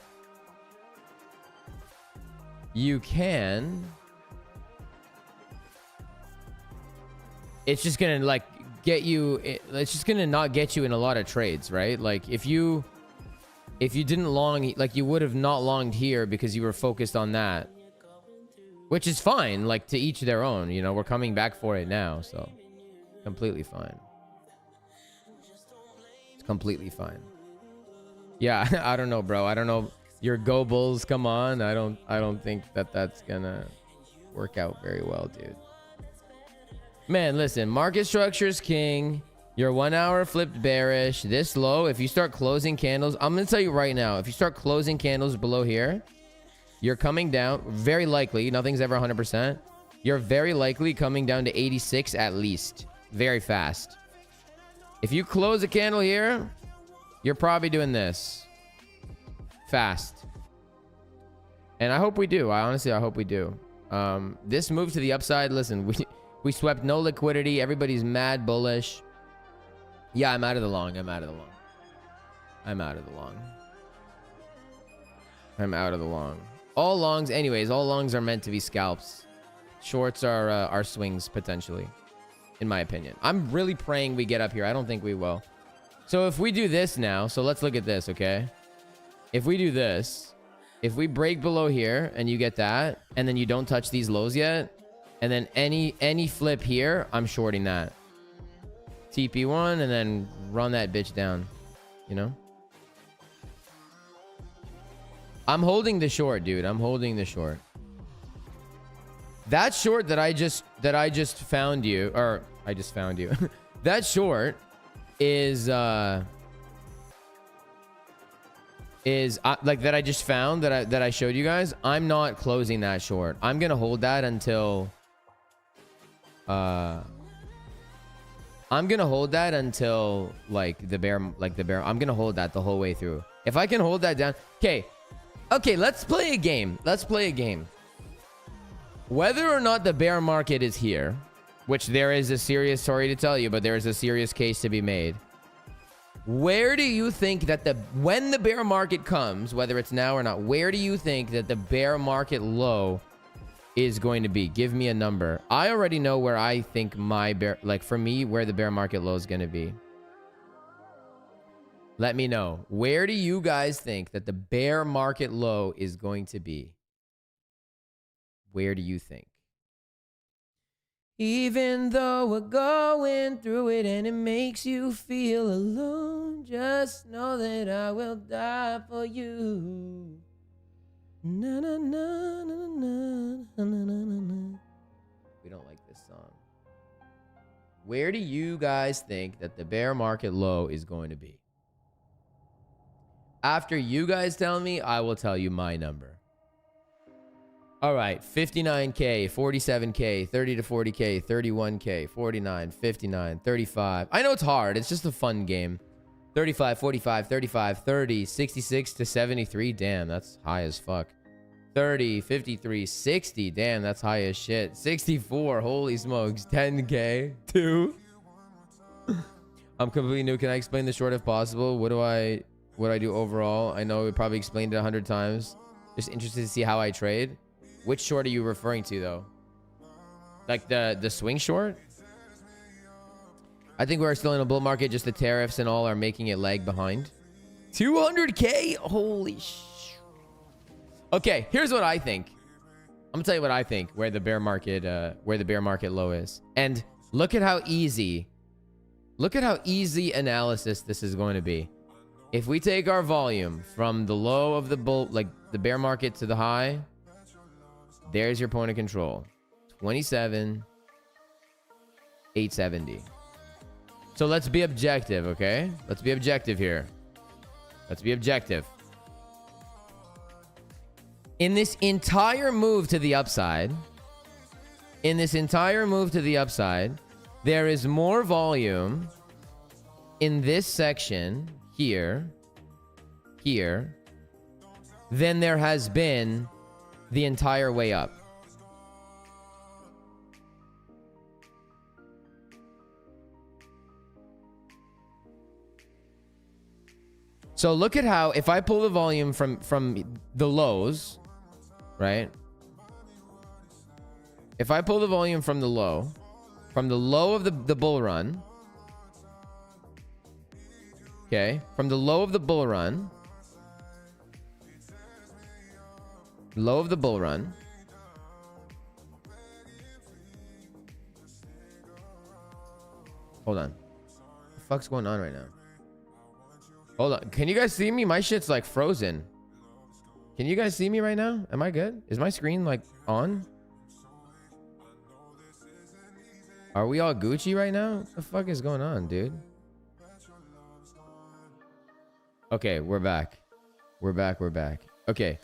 You can. It's just gonna like get you. It's just gonna not get you in a lot of trades, right? Like if you didn't long, like you would have not longed here because you were focused on that, which is fine. Like to each their own. You know, we're coming back for it now, so completely fine. It's completely fine. Yeah, I don't know, bro. I don't know. Your Go Bulls, come on. I don't think that that's gonna work out very well, dude. Man, listen, market structure is king. Your 1 hour flipped bearish this low. If you start closing candles, I'm gonna tell you right now, if you start closing candles below here, you're coming down very likely. Nothing's ever 100%. You're very likely coming down to 86 at least, very fast. If you close a candle here, you're probably doing this fast. And I hope we do. I honestly hope we do. This move to the upside, listen, we swept no liquidity. Everybody's mad bullish. Yeah, I'm out of the long. I'm out of the long. I'm out of the long. I'm out of the long. All longs, anyways, all longs are meant to be scalps. Shorts are swings, potentially, in my opinion. I'm really praying we get up here. I don't think we will. So if we do this now, so let's look at this, okay? If we do this, if we break below here and you get that, and then you don't touch these lows yet, and then any flip here, I'm shorting that. TP1 and then run that bitch down, you know? I'm holding the short, dude. I'm holding the short. That short that I just found you, or I just found you. That short is like that I just found that I showed you guys. I'm not closing that short. I'm gonna hold that until I'm gonna hold that until like the bear. I'm gonna hold that the whole way through. If I can hold that down. Okay, let's play a game. Let's play a game. Whether or not the bear market is here, which there is a serious, sorry to tell you, but there is a serious case to be made. Where do you think that when the bear market comes, whether it's now or not, where do you think that the bear market low is going to be? Give me a number. I already know where I think my bear, like for me, where the bear market low is going to be. Let me know. Where do you guys think that the bear market low is going to be? Where do you think? Even though we're going through it and it makes you feel alone, just know that I will die for you. Na, na, na, na, na, na, na, na. We don't like this song. Where do you guys think that the bear market low is going to be? After you guys tell me, I will tell you my number. All right, 59K, 47K, 30 to 40K, 31K, 49, 59, 35. I know it's hard. It's just a fun game. 35, 45, 35, 30, 66 to 73. Damn, that's high as fuck. 30, 53, 60. Damn, that's high as shit. 64. Holy smokes. 10K. 2. I'm completely new. Can I explain the short if possible? What do I do overall? I know we probably explained it 100 times. Just interested to see how I trade. Which short are you referring to, though? Like the swing short? I think we're still in a bull market. Just the tariffs and all are making it lag behind. 200K? Holy sh... Okay, here's what I think. I'm gonna tell you what I think where the bear market low is. And look at how easy Look at how easy analysis this is going to be. If we take our volume from the low of the bull, like the bear market, to the high, there's your point of control. 27,870. So let's be objective, okay? Let's be objective here. Let's be objective. In this entire move to the upside, there is more volume in this section here than there has been the entire way up. So look at how, if I pull the volume from the lows, right? If I pull the volume from the low of the bull run, okay, from the low of the bull run, hold on. What the fuck's going on right now? Hold on. Can you guys see me? My shit's like frozen. Can you guys see me right now? Am I good? Is my screen like on? Are we all Gucci right now? What the fuck is going on, dude? Okay, we're back. We're back. Okay.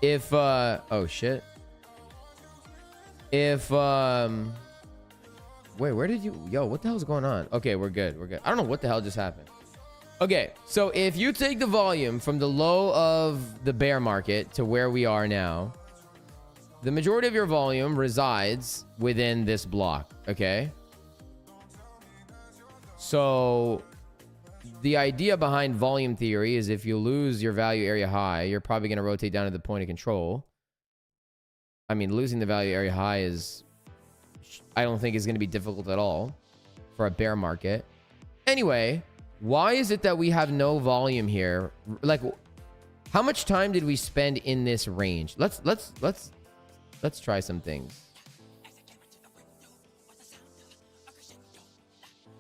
If, oh shit. If, wait, where did you, yo, what the hell's going on? Okay, we're good. I don't know what the hell just happened. Okay, so if you take the volume from the low of the bear market to where we are now, the majority of your volume resides within this block, okay? So the idea behind volume theory is if you lose your value area high, you're probably going to rotate down to the point of control. I mean, losing the value area high is, I don't think is going to be difficult at all for a bear market. Anyway, why is it that we have no volume here? Like, how much time did we spend in this range? Let's try some things.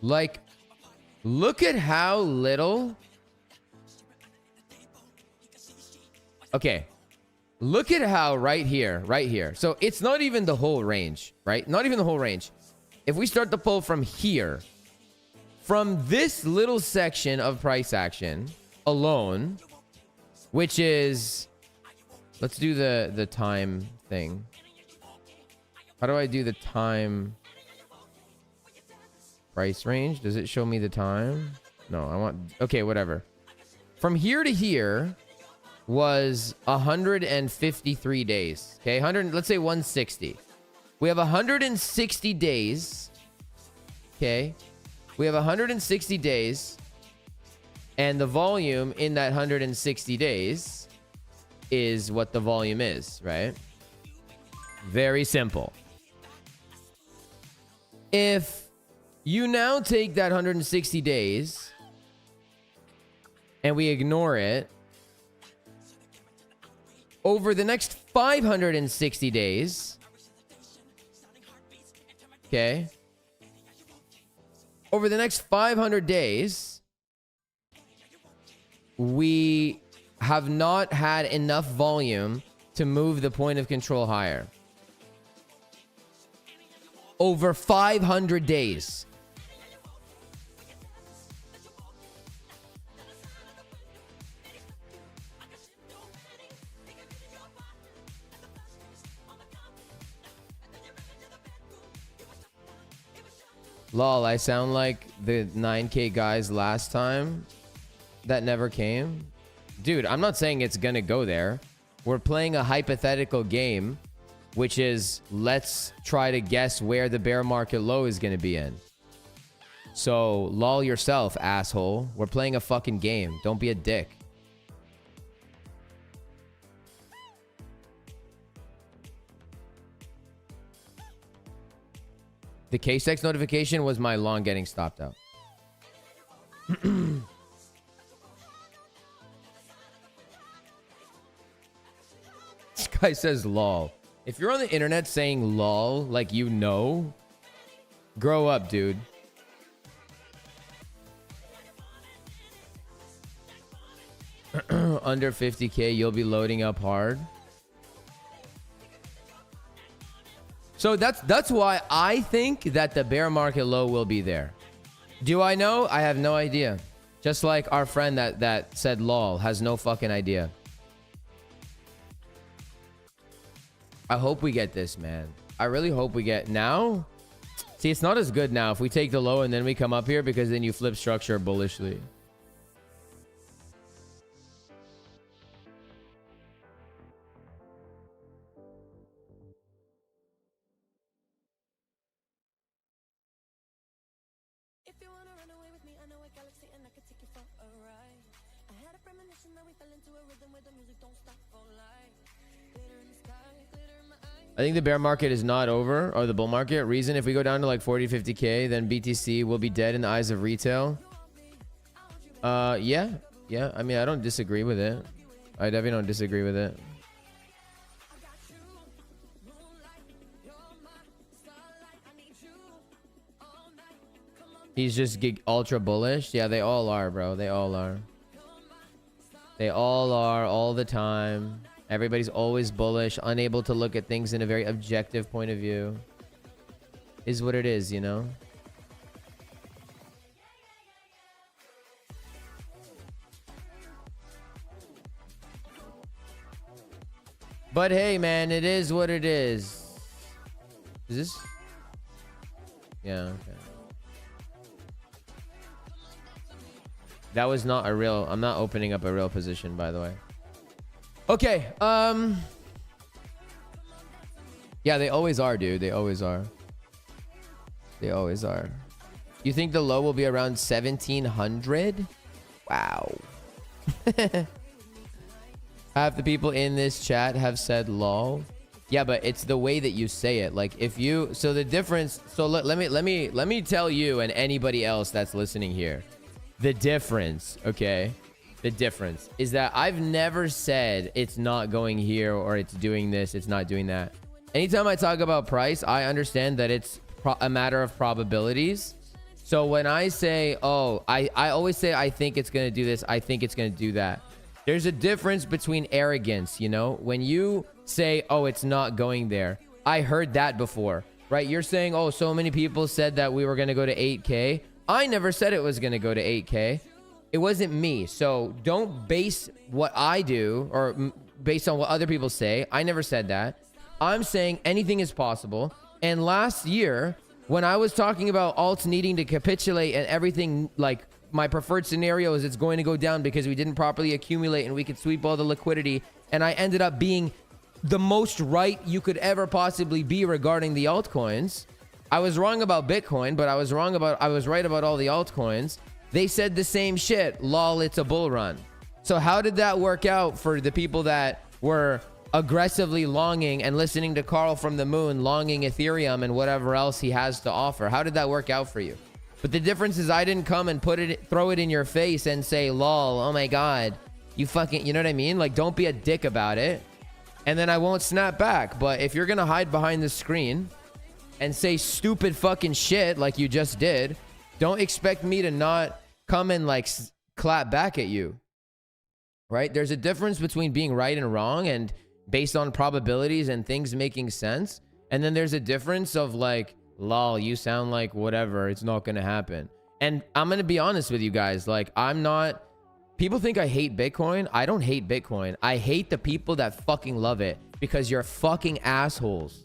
Like, look at how little. Okay. Look at how right here. So it's not even the whole range, right? Not even the whole range. If we start the pull from here, from this little section of price action alone, which is, let's do the time thing. How do I do the time price range? Does it show me the time? No, I want, okay, whatever. From here to here was 153 days. Okay, let's say 160. We have 160 days. Okay. We have 160 days, and the volume in that 160 days is what the volume is, right? Very simple. If you now take that 160 days and we ignore it, over the next 560 days, okay? Over the next 500 days, we have not had enough volume to move the point of control higher. Over 500 days. Lol, I sound like the 9K guys last time that never came. Dude, I'm not saying it's gonna go there. We're playing a hypothetical game, which is let's try to guess where the bear market low is gonna be in. So, lol yourself, asshole. We're playing a fucking game. Don't be a dick. The K-Sex notification was my long getting stopped out. This guy says lol. If you're on the internet saying lol like you know, grow up, dude. Under 50K, you'll be loading up hard. So that's why I think that the bear market low will be there. Do I know? I have no idea. Just like our friend that said lol has no fucking idea. I hope we get this, man. I really hope we get now. See, it's not as good now if we take the low and then we come up here, because then you flip structure bullishly. I think the bear market is not over, or the bull market. Reason, if we go down to like 40, 50K, then BTC will be dead in the eyes of retail. Yeah. I mean, I don't disagree with it. I definitely don't disagree with it. He's just ultra bullish. Yeah, they all are, bro. They all are. They all are all the time. Everybody's always bullish, unable to look at things in a very objective point of view. Is what it is, you know? But hey, man, it is what it is. Is this? Yeah, okay. That was not a real... I'm not opening up a real position, by the way. Okay, yeah, they always are, dude. They always are. They always are. You think the low will be around 1700? Wow. Half the people in this chat have said lol. Yeah, but it's the way that you say it. Like if you... So the difference... So let me tell you and anybody else that's listening here. The difference, okay? The difference is that I've never said it's not going here, or it's doing this, it's not doing that. Anytime I talk about price, I understand that it's a matter of probabilities. So when I say, oh, I always say, I think it's going to do this, I think it's going to do that. There's a difference between arrogance, you know? When you say, oh, it's not going there. I heard that before, right? You're saying, oh, so many people said that we were going to go to 8K. I never said it was going to go to 8K. It wasn't me. So don't base what I do or based on what other people say. I never said that. I'm saying anything is possible. And last year, when I was talking about alts needing to capitulate and everything, like my preferred scenario is it's going to go down because we didn't properly accumulate and we could sweep all the liquidity. And I ended up being the most right you could ever possibly be regarding the altcoins. I was wrong about Bitcoin, but I was right about all the altcoins. They said the same shit. Lol, it's a bull run. So how did that work out for the people that were aggressively longing and listening to Carl from the moon, longing Ethereum and whatever else he has to offer? How did that work out for you? But the difference is I didn't come and throw it in your face and say, lol, oh my God, you fucking, you know what I mean? Like, don't be a dick about it. And then I won't snap back. But if you're going to hide behind the screen and say stupid fucking shit like you just did, don't expect me to not come and like clap back at you, right? There's a difference between being right and wrong and based on probabilities and things making sense. And then there's a difference of like, lol, you sound like whatever, it's not going to happen. And I'm going to be honest with you guys. Like, I'm not, people think I hate Bitcoin. I don't hate Bitcoin. I hate the people that fucking love it because you're fucking assholes.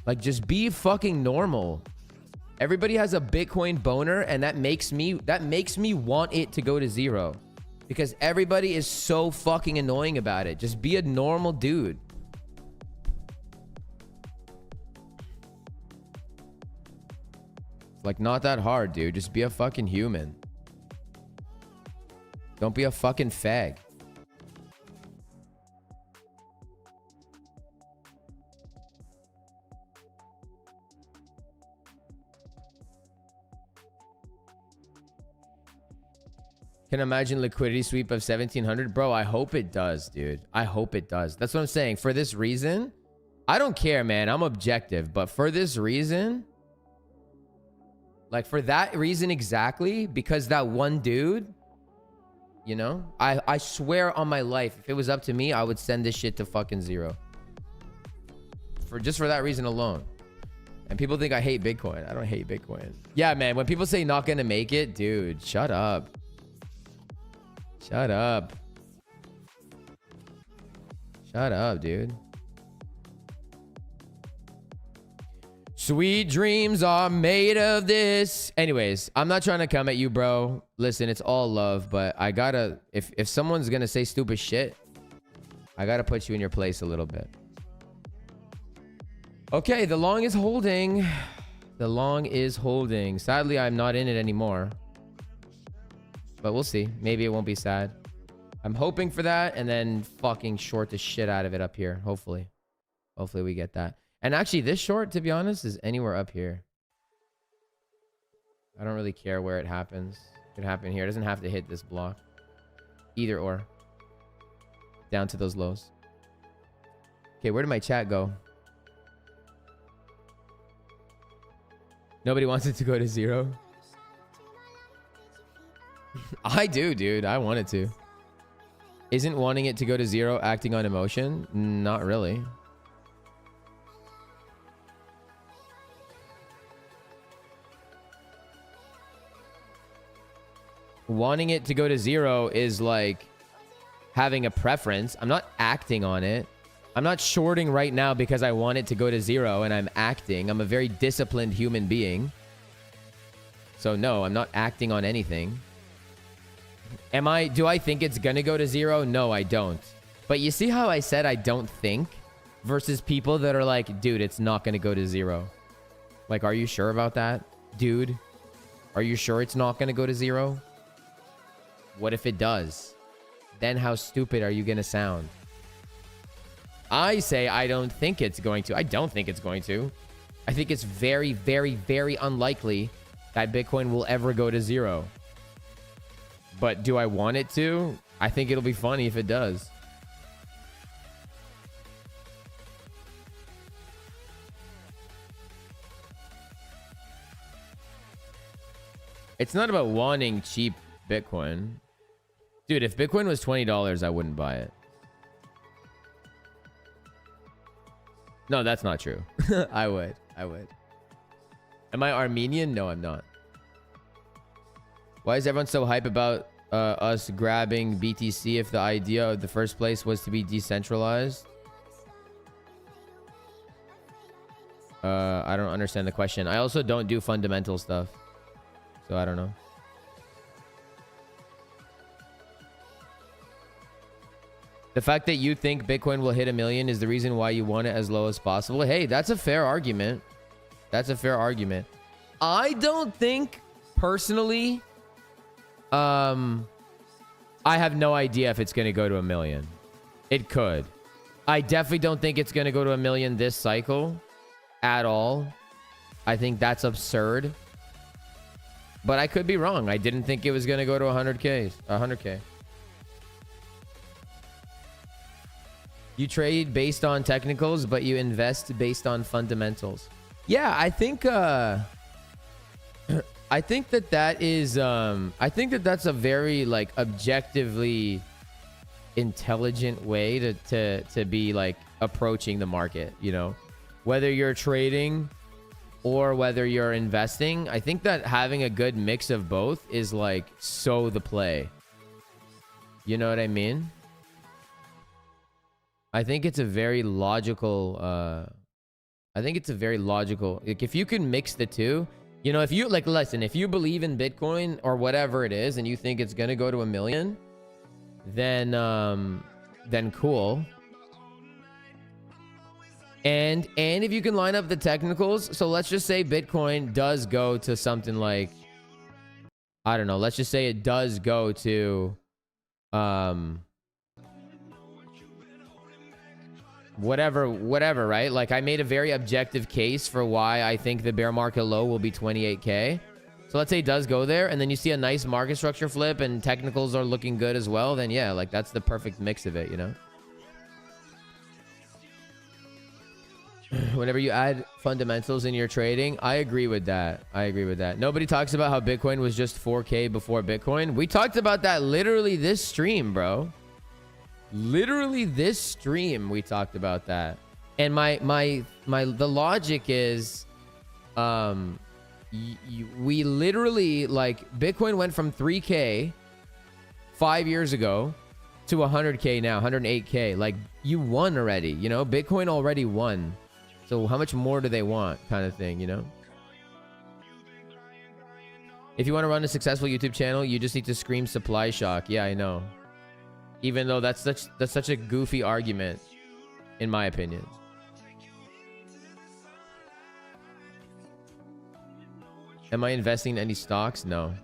Like, just be fucking normal. Everybody has a Bitcoin boner, and that makes me want it to go to zero because everybody is so fucking annoying about it. Just be a normal dude. It's like not that hard, dude. Just be a fucking human. Don't be a fucking fag. Can imagine liquidity sweep of 1700. Bro, I hope it does, dude. I hope it does. That's what I'm saying. For this reason, I don't care, man. I'm objective. But for this reason, like for that reason exactly, because that one dude, You know, I swear on my life, if it was up to me, I would send this shit to fucking zero. Just for that reason alone. And people think I hate Bitcoin. I don't hate Bitcoin. Yeah, man. When people say not gonna make it, dude, shut up. Shut up. Shut up, dude. Sweet dreams are made of this. Anyways, I'm not trying to come at you, bro. Listen, it's all love, but I gotta, if someone's gonna say stupid shit, I gotta put you in your place a little bit. Okay, the long is holding. The long is holding. Sadly, I'm not in it anymore. But we'll see. Maybe it won't be sad. I'm hoping for that and then fucking short the shit out of it up here. Hopefully. Hopefully we get that. And actually, this short, to be honest, is anywhere up here. I don't really care where it happens. It could happen here. It doesn't have to hit this block. Either or. Down to those lows. Okay, where did my chat go? Nobody wants it to go to zero. I do, dude. I want it to. Isn't wanting it to go to zero acting on emotion? Not really. Wanting it to go to zero is like having a preference. I'm not acting on it. I'm not shorting right now because I want it to go to zero and I'm acting. I'm a very disciplined human being. So no, I'm not acting on anything. Do I think it's gonna go to zero? No, I don't. But you see how I said I don't think versus people that are like, dude, it's not gonna go to zero. Like, are you sure about that? Dude, are you sure it's not gonna go to zero? What if it does? Then how stupid are you gonna sound? I say I don't think it's going to. I don't think it's going to. I think it's very, very, very unlikely that Bitcoin will ever go to zero. But do I want it to? I think it'll be funny if it does. It's not about wanting cheap Bitcoin. Dude, if Bitcoin was $20, I wouldn't buy it. No, that's not true. I would. Am I Armenian? No, I'm not. Why is everyone so hype about us grabbing BTC if the idea of the first place was to be decentralized? I don't understand the question. I also don't do fundamental stuff. So I don't know. The fact that you think Bitcoin will hit 1 million is the reason why you want it as low as possible. Hey, that's a fair argument. That's a fair argument. I don't think, personally, I have no idea if it's going to go to 1 million. It could. I definitely don't think it's going to go to 1 million this cycle at all. I think that's absurd. But I could be wrong. I didn't think it was going to go to 100K. You trade based on technicals, but you invest based on fundamentals. Yeah, I think I think that is I think that's a very like objectively intelligent way to be like approaching the market, you know. Whether you're trading or whether you're investing, I think that having a good mix of both is like so the play. You know what I mean? I think it's a very logical like if you can mix the two, you know, if you like, listen, if you believe in Bitcoin or whatever it is and you think it's going to go to 1 million, then cool. And if you can line up the technicals, so let's just say Bitcoin does go to something like, I don't know, let's just say it does go to whatever, right? Like I made a very objective case for why I think the bear market low will be 28K. So let's say it does go there and then you see a nice market structure flip and technicals are looking good as well. Then yeah, like that's the perfect mix of it, you know? Whenever you add fundamentals in your trading, I agree with that. I agree with that. Nobody talks about how Bitcoin was just 4K before Bitcoin. We talked about that literally this stream, bro. Literally this stream, we talked about that. And the logic is, we literally, like, Bitcoin went from 3K 5 years ago to 100K now, 108K. Like, you won already, you know? Bitcoin already won. So how much more do they want, kind of thing, you know? If you want to run a successful YouTube channel, you just need to scream supply shock. Yeah, I know. Even though that's such a goofy argument, in my opinion. Am I investing in any stocks? No.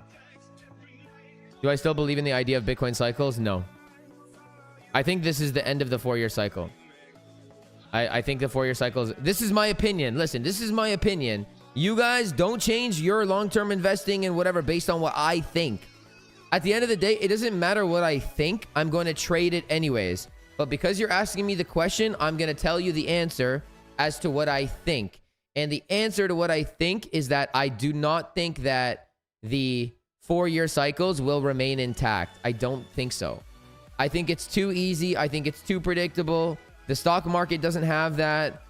Do I still believe in the idea of Bitcoin cycles? No. I think this is the end of the 4-year cycle. I think the 4-year cycle is... This is my opinion. Listen, this is my opinion. You guys don't change your long-term investing and whatever based on what I think. At the end of the day, it doesn't matter what I think. I'm going to trade it anyways. But because you're asking me the question, I'm going to tell you the answer as to what I think. And the answer to what I think is that I do not think that the 4-year cycles will remain intact. I don't think so. I think it's too easy. I think it's too predictable. The stock market doesn't have that.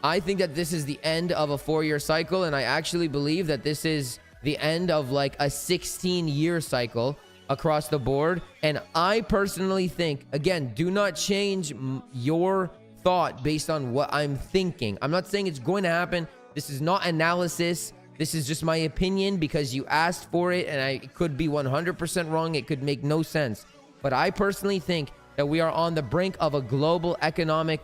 I think that this is the end of a 4-year cycle, and I actually believe that this is the end of like a 16-year cycle across the board. And I personally think, again, do not change your thought based on what I'm thinking. I'm not saying it's going to happen. This is not analysis. This is just my opinion because you asked for it, and it could be 100% wrong. It could make no sense. But I personally think that we are on the brink of a global economic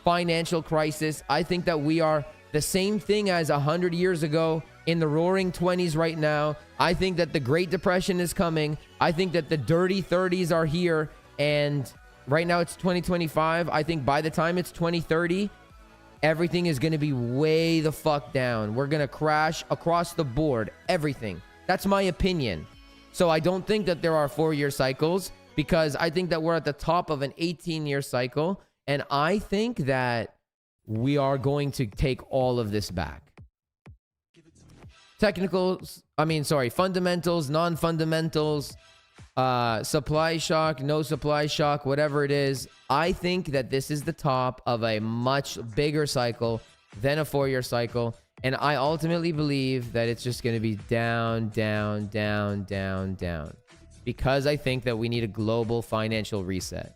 financial crisis. I think that we are the same thing as 100 years ago in the roaring 20s right now. I think that the Great Depression is coming. I think that the dirty 30s are here. And right now it's 2025. I think by the time it's 2030, everything is going to be way the fuck down. We're going to crash across the board. Everything. That's my opinion. So I don't think that there are 4-year cycles, because I think that we're at the top of an 18-year cycle. And I think that we are going to take all of this back. Fundamentals, non-fundamentals, supply shock, no supply shock, whatever it is. I think that this is the top of a much bigger cycle than a 4-year cycle. And I ultimately believe that it's just going to be down, down, down, down, down. Because I think that we need a global financial reset.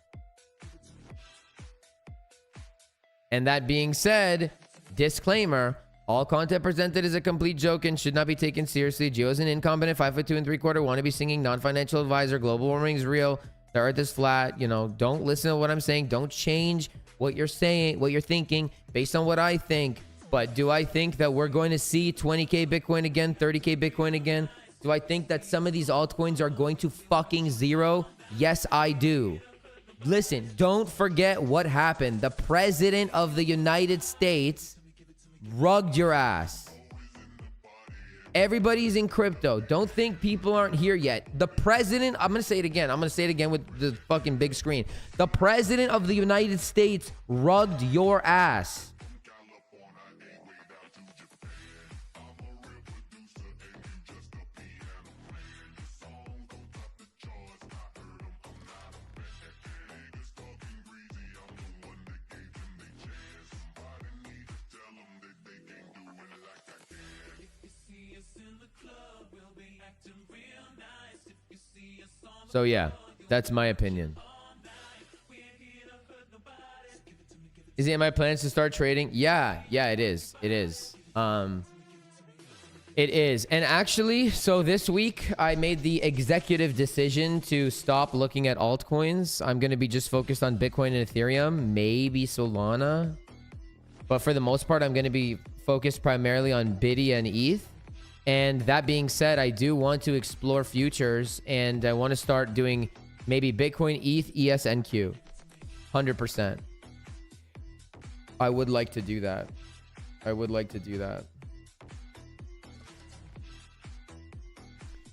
And that being said, disclaimer, all content presented is a complete joke and should not be taken seriously. Geo is an incompetent 5'2" and 3/4 wannabe singing non-financial advisor. Global warming is real. The earth is flat. You know, don't listen to what I'm saying. Don't change what you're saying, what you're thinking based on what I think. But do I think that we're going to see 20K Bitcoin again, 30K Bitcoin again? Do I think that some of these altcoins are going to fucking zero? Yes, I do. Listen, don't forget what happened. The president of the United States rugged your ass. Everybody's in crypto. Don't think people aren't here yet. The president, I'm going to say it again. I'm going to say it again with the fucking big screen. The president of the United States rugged your ass. So yeah, that's my opinion. Is it in my plans to start trading? Yeah, it is. It is. It is. And actually, so this week I made the executive decision to stop looking at altcoins. I'm going to be just focused on Bitcoin and Ethereum, maybe Solana. But for the most part, I'm going to be focused primarily on BIDI and ETH. And that being said, I do want to explore futures, and I want to start doing maybe Bitcoin, ETH, ESNQ. 100%. I would like to do that.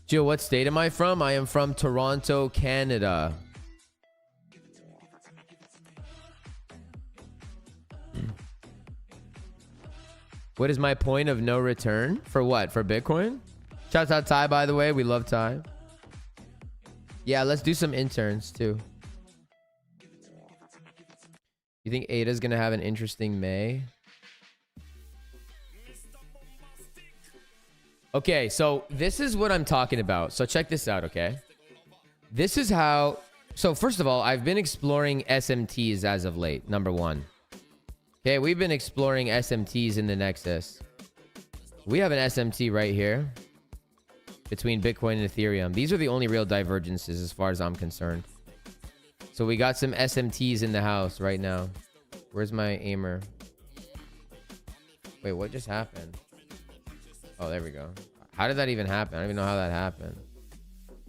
Jill, what state am I from? I am from Toronto, Canada. What is my point of no return? For what? For Bitcoin? Shouts out Ty, by the way. We love Ty. Yeah, let's do some interns too. You think Ada's gonna have an interesting May? Okay, so this is what I'm talking about. So check this out, okay? This is how... So first of all, I've been exploring SMTs as of late, number one. Okay, we've been exploring SMTs in the Nexus. We have an SMT right here between Bitcoin and Ethereum. These are the only real divergences as far as I'm concerned. So we got some SMTs in the house right now. Where's my aimer? Wait, what just happened? Oh, there we go. How did that even happen? I don't even know how that happened.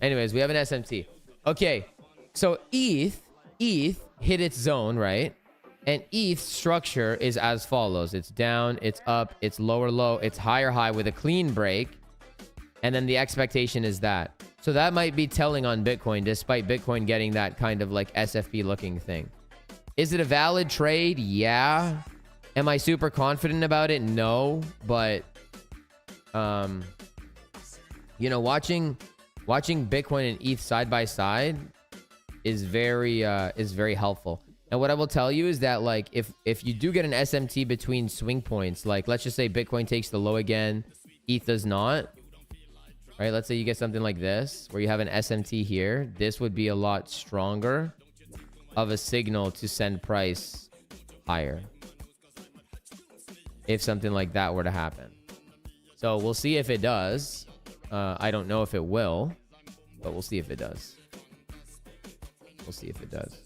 Anyways, we have an SMT. Okay, so ETH hit its zone, right? And ETH's structure is as follows. It's down, it's up, it's lower low, it's higher high with a clean break. And then the expectation is that. So that might be telling on Bitcoin, despite Bitcoin getting that kind of like SFP looking thing. Is it a valid trade? Yeah. Am I super confident about it? No. But, you know, watching Bitcoin and ETH side by side is very helpful. And what I will tell you is that, like, if you do get an SMT between swing points, like let's just say Bitcoin takes the low again, ETH does not. Right? Let's say you get something like this, where you have an SMT here. This would be a lot stronger of a signal to send price higher. If something like that were to happen. So we'll see if it does. I don't know if it will, but we'll see if it does. We'll see if it does.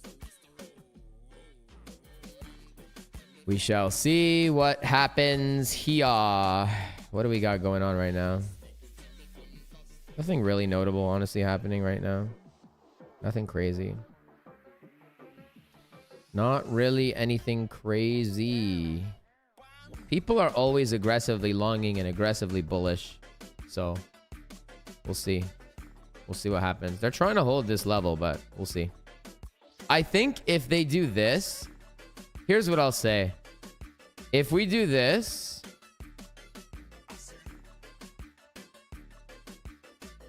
We shall see what happens here. What do we got going on right now? Nothing really notable, honestly, happening right now. Nothing crazy. Not really anything crazy. People are always aggressively longing and aggressively bullish. So, we'll see. We'll see what happens. They're trying to hold this level, but we'll see. I think if they do this... Here's what I'll say. If we do this...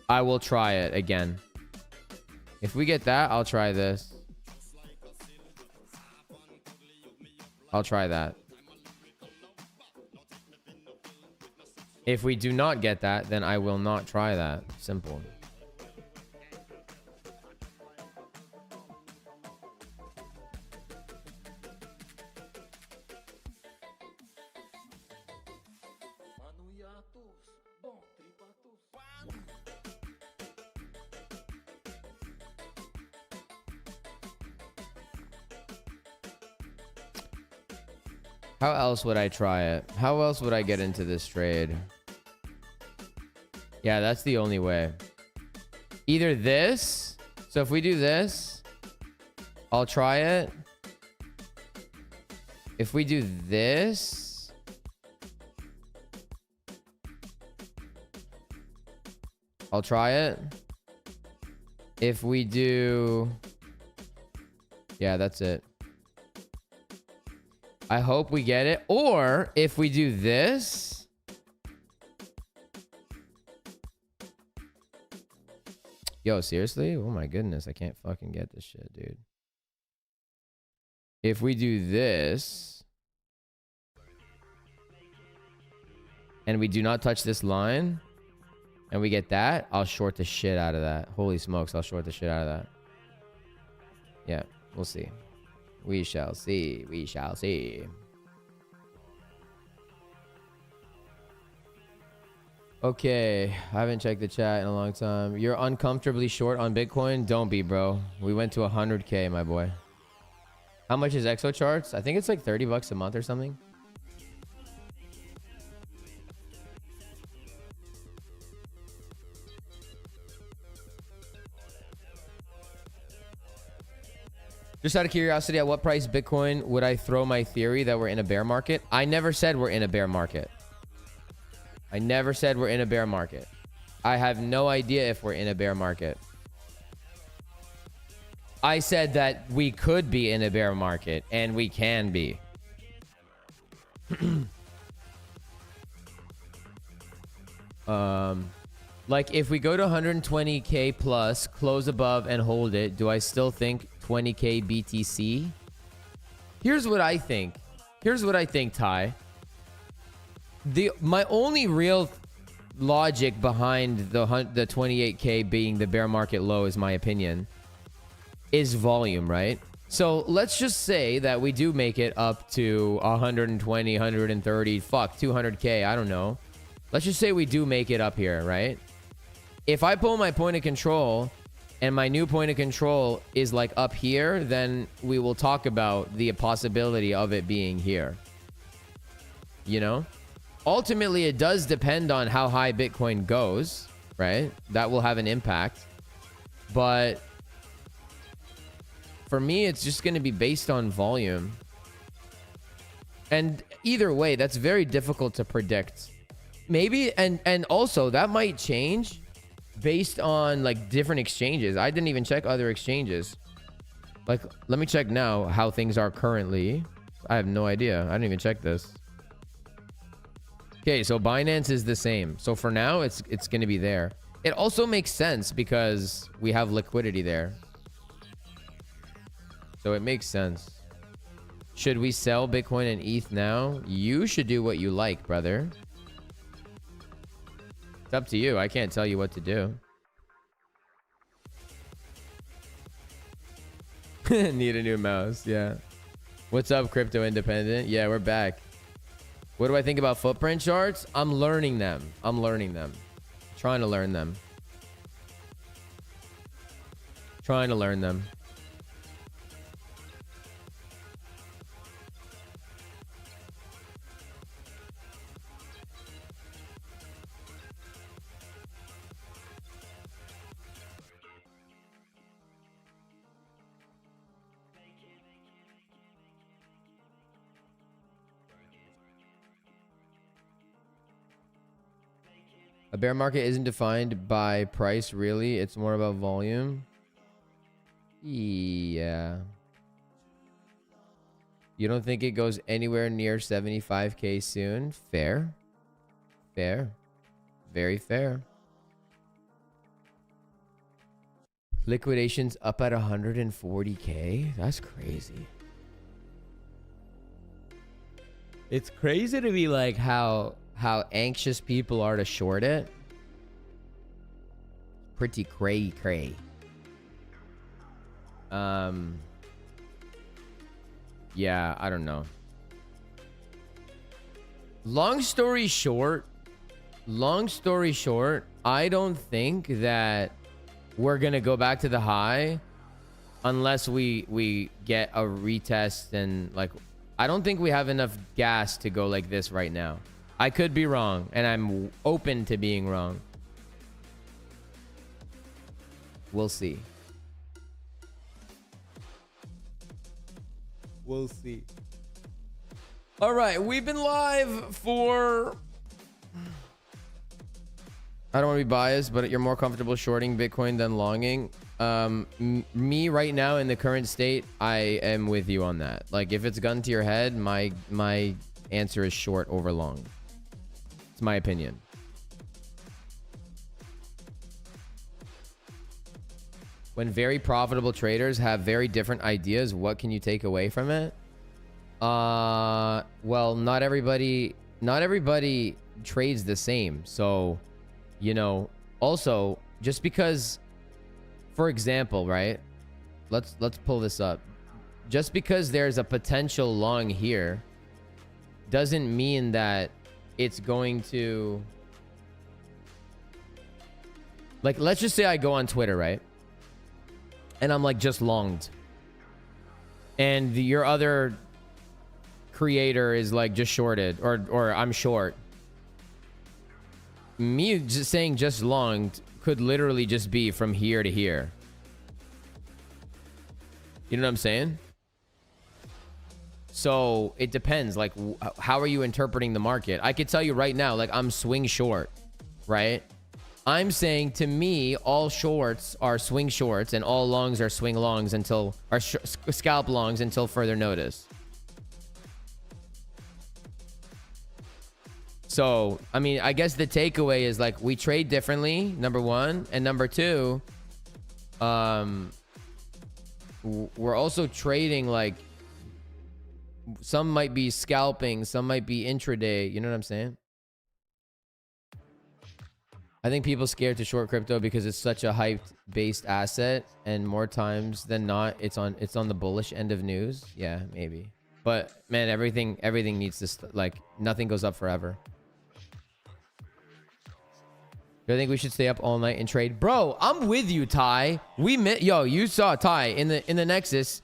I will try it again. If we get that, I'll try this. I'll try that. If we do not get that, then I will not try that. Simple. How else would I try it? How else would I get into this trade? Yeah, that's the only way. Either this. So if we do this, I'll try it. If we do this, I'll try it. If we do... Yeah, that's it. I hope we get it. Or if we do this. Yo, seriously? Oh my goodness. I can't fucking get this shit, dude. If we do this. And we do not touch this line. And we get that. I'll short the shit out of that. Holy smokes. I'll short the shit out of that. Yeah, we'll see. We shall see. We shall see. Okay. I haven't checked the chat in a long time. You're uncomfortably short on Bitcoin? Don't be, bro. We went to 100K, my boy. How much is Exo Charts? I think it's like 30 bucks a month or something. Just out of curiosity, at what price Bitcoin would I throw my theory that we're in a bear market? I never said we're in a bear market. I never said we're in a bear market. I have no idea if we're in a bear market. I said that we could be in a bear market, and we can be. Like if we go to 120k plus, close above and hold it, do I still think 20k BTC? Here's what I think. Ty. My only real logic behind the 28k being the bear market low, is my opinion, is volume, right? So let's just say that we do make it up to 120, 130, 200k, I don't know. Let's just say we do make it up here, right? If I pull my point of control and my new point of control is like up here, then we will talk about the possibility of it being here. You know? Ultimately, it does depend on how high Bitcoin goes, right? That will have an impact. But for me, it's just going to be based on volume. And either way, that's very difficult to predict. Maybe, and also that might change based on like different exchanges. I didn't even check other exchanges. Like, let me check now how things are currently. I have no idea. I didn't even check this. Okay, so Binance is the same. So for now, it's going to be there. It also makes sense because we have liquidity there. So it makes sense. Should we sell Bitcoin and ETH now? You should do what you like, brother. It's up to you. I can't tell you what to do. Need a new mouse. Yeah. What's up, crypto independent? Yeah, we're back. What do I think about footprint charts? I'm learning them. Trying to learn them. A bear market isn't defined by price, really. It's more about volume. Yeah. You don't think it goes anywhere near 75k soon? Fair. Fair. Very fair. Liquidation's up at 140k? That's crazy. It's crazy to be like how anxious people are to short it. Pretty cray. Yeah, I don't know. Long story short, I don't think that we're gonna go back to the high unless we get a retest, and like I don't think we have enough gas to go like this right now. I could be wrong, and I'm open to being wrong. We'll see. We'll see. All right, we've been live for... I don't want to be biased, but you're more comfortable shorting Bitcoin than longing. Me right now in the current state, I am with you on that. Like, if it's gun to your head, my answer is short over long. It's my opinion. When very profitable traders have very different ideas, what can you take away from it? Well, not everybody trades the same. So, you know, also just because, for example, right? Let's pull this up. Just because there's a potential long here doesn't mean that it's going to, like, let's just say I go on Twitter, right? And I'm like just longed, and your other creator is like just shorted, or I'm short. Me just saying just longed could literally just be from here to here. You know what I'm saying? So it depends, like how are you interpreting the market? I could tell you right now, like I'm swing short, right? I'm saying, to me, all shorts are swing shorts and all longs are swing longs until, or scalp longs until further notice. So, I mean, I guess the takeaway is like we trade differently, number one. And number two, we're also trading like some might be scalping, some might be intraday. You know what I'm saying? I think people scared to short crypto because it's such a hyped based asset, and more times than not, it's on the bullish end of news. Yeah, maybe. But man, everything needs to like nothing goes up forever. Do I think we should stay up all night and trade? Bro, I'm with you, Ty. Yo, you saw Ty in the Nexus.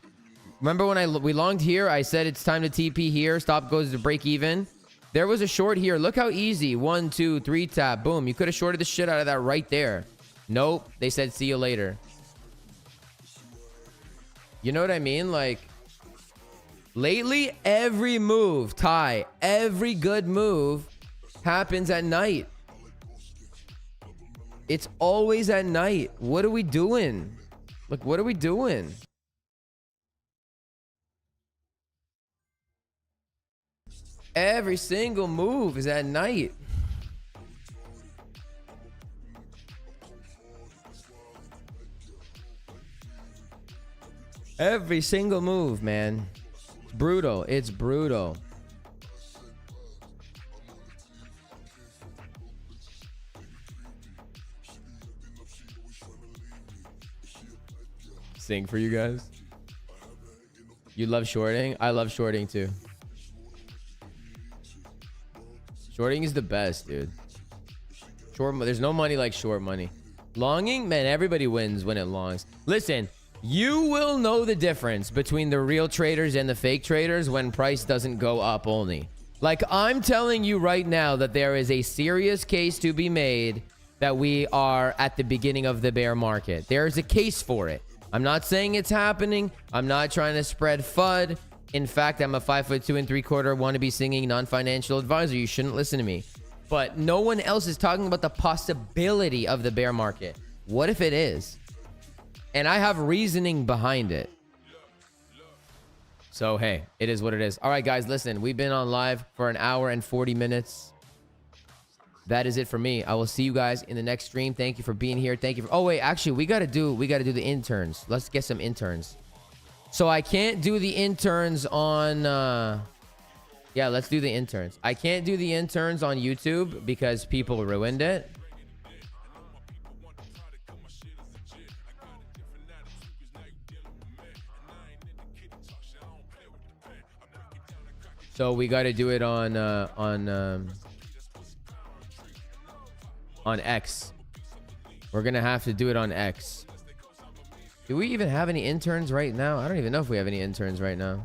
Remember when we longed here? I said it's time to TP here. Stop goes to break even. There was a short here. Look how easy. 1, 2, 3 tap. Boom. You could have shorted the shit out of that right there. Nope. They said see you later. You know what I mean? Like, lately, every move, Ty, every good move happens at night. It's always at night. What are we doing? Like, what are we doing? Every single move is at night. Every single move, man. It's brutal. It's brutal. Sing for you guys. You love shorting? I love shorting too. Shorting is the best, dude. There's no money like short money. Longing, man, everybody wins when it longs. Listen, you will know the difference between the real traders and the fake traders when price doesn't go up only. Like, I'm telling you right now that there is a serious case to be made that we are at the beginning of the bear market. There is a case for it. I'm not saying it's happening. I'm not trying to spread FUD. In fact, I'm a 5'2" 3/4" wannabe singing non-financial advisor. You shouldn't listen to me. But no one else is talking about the possibility of the bear market. What if it is? And I have reasoning behind it. So, hey, it is what it is. All right, guys, listen. We've been on live for an hour and 40 minutes. That is it for me. I will see you guys in the next stream. Thank you for being here. Thank you for... Oh, wait, actually, we got to do the interns. Let's get some interns. So I can't do the interns on... Yeah, let's do the interns. I can't do the interns on YouTube because people ruined it. So we got to do it on X. We're going to have to do it on X. Do we even have any interns right now? I don't even know if we have any interns right now.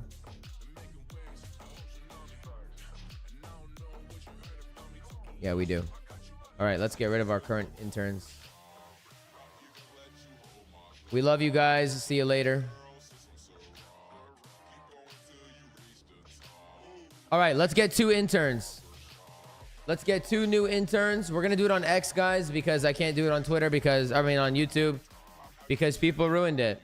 Yeah, we do. All right, let's get rid of our current interns. We love you guys. See you later. All right, let's get 2 interns. Let's get 2 new interns. We're going to do it on X, guys, because I can't do it on Twitter because, I mean, on YouTube. Because people ruined it.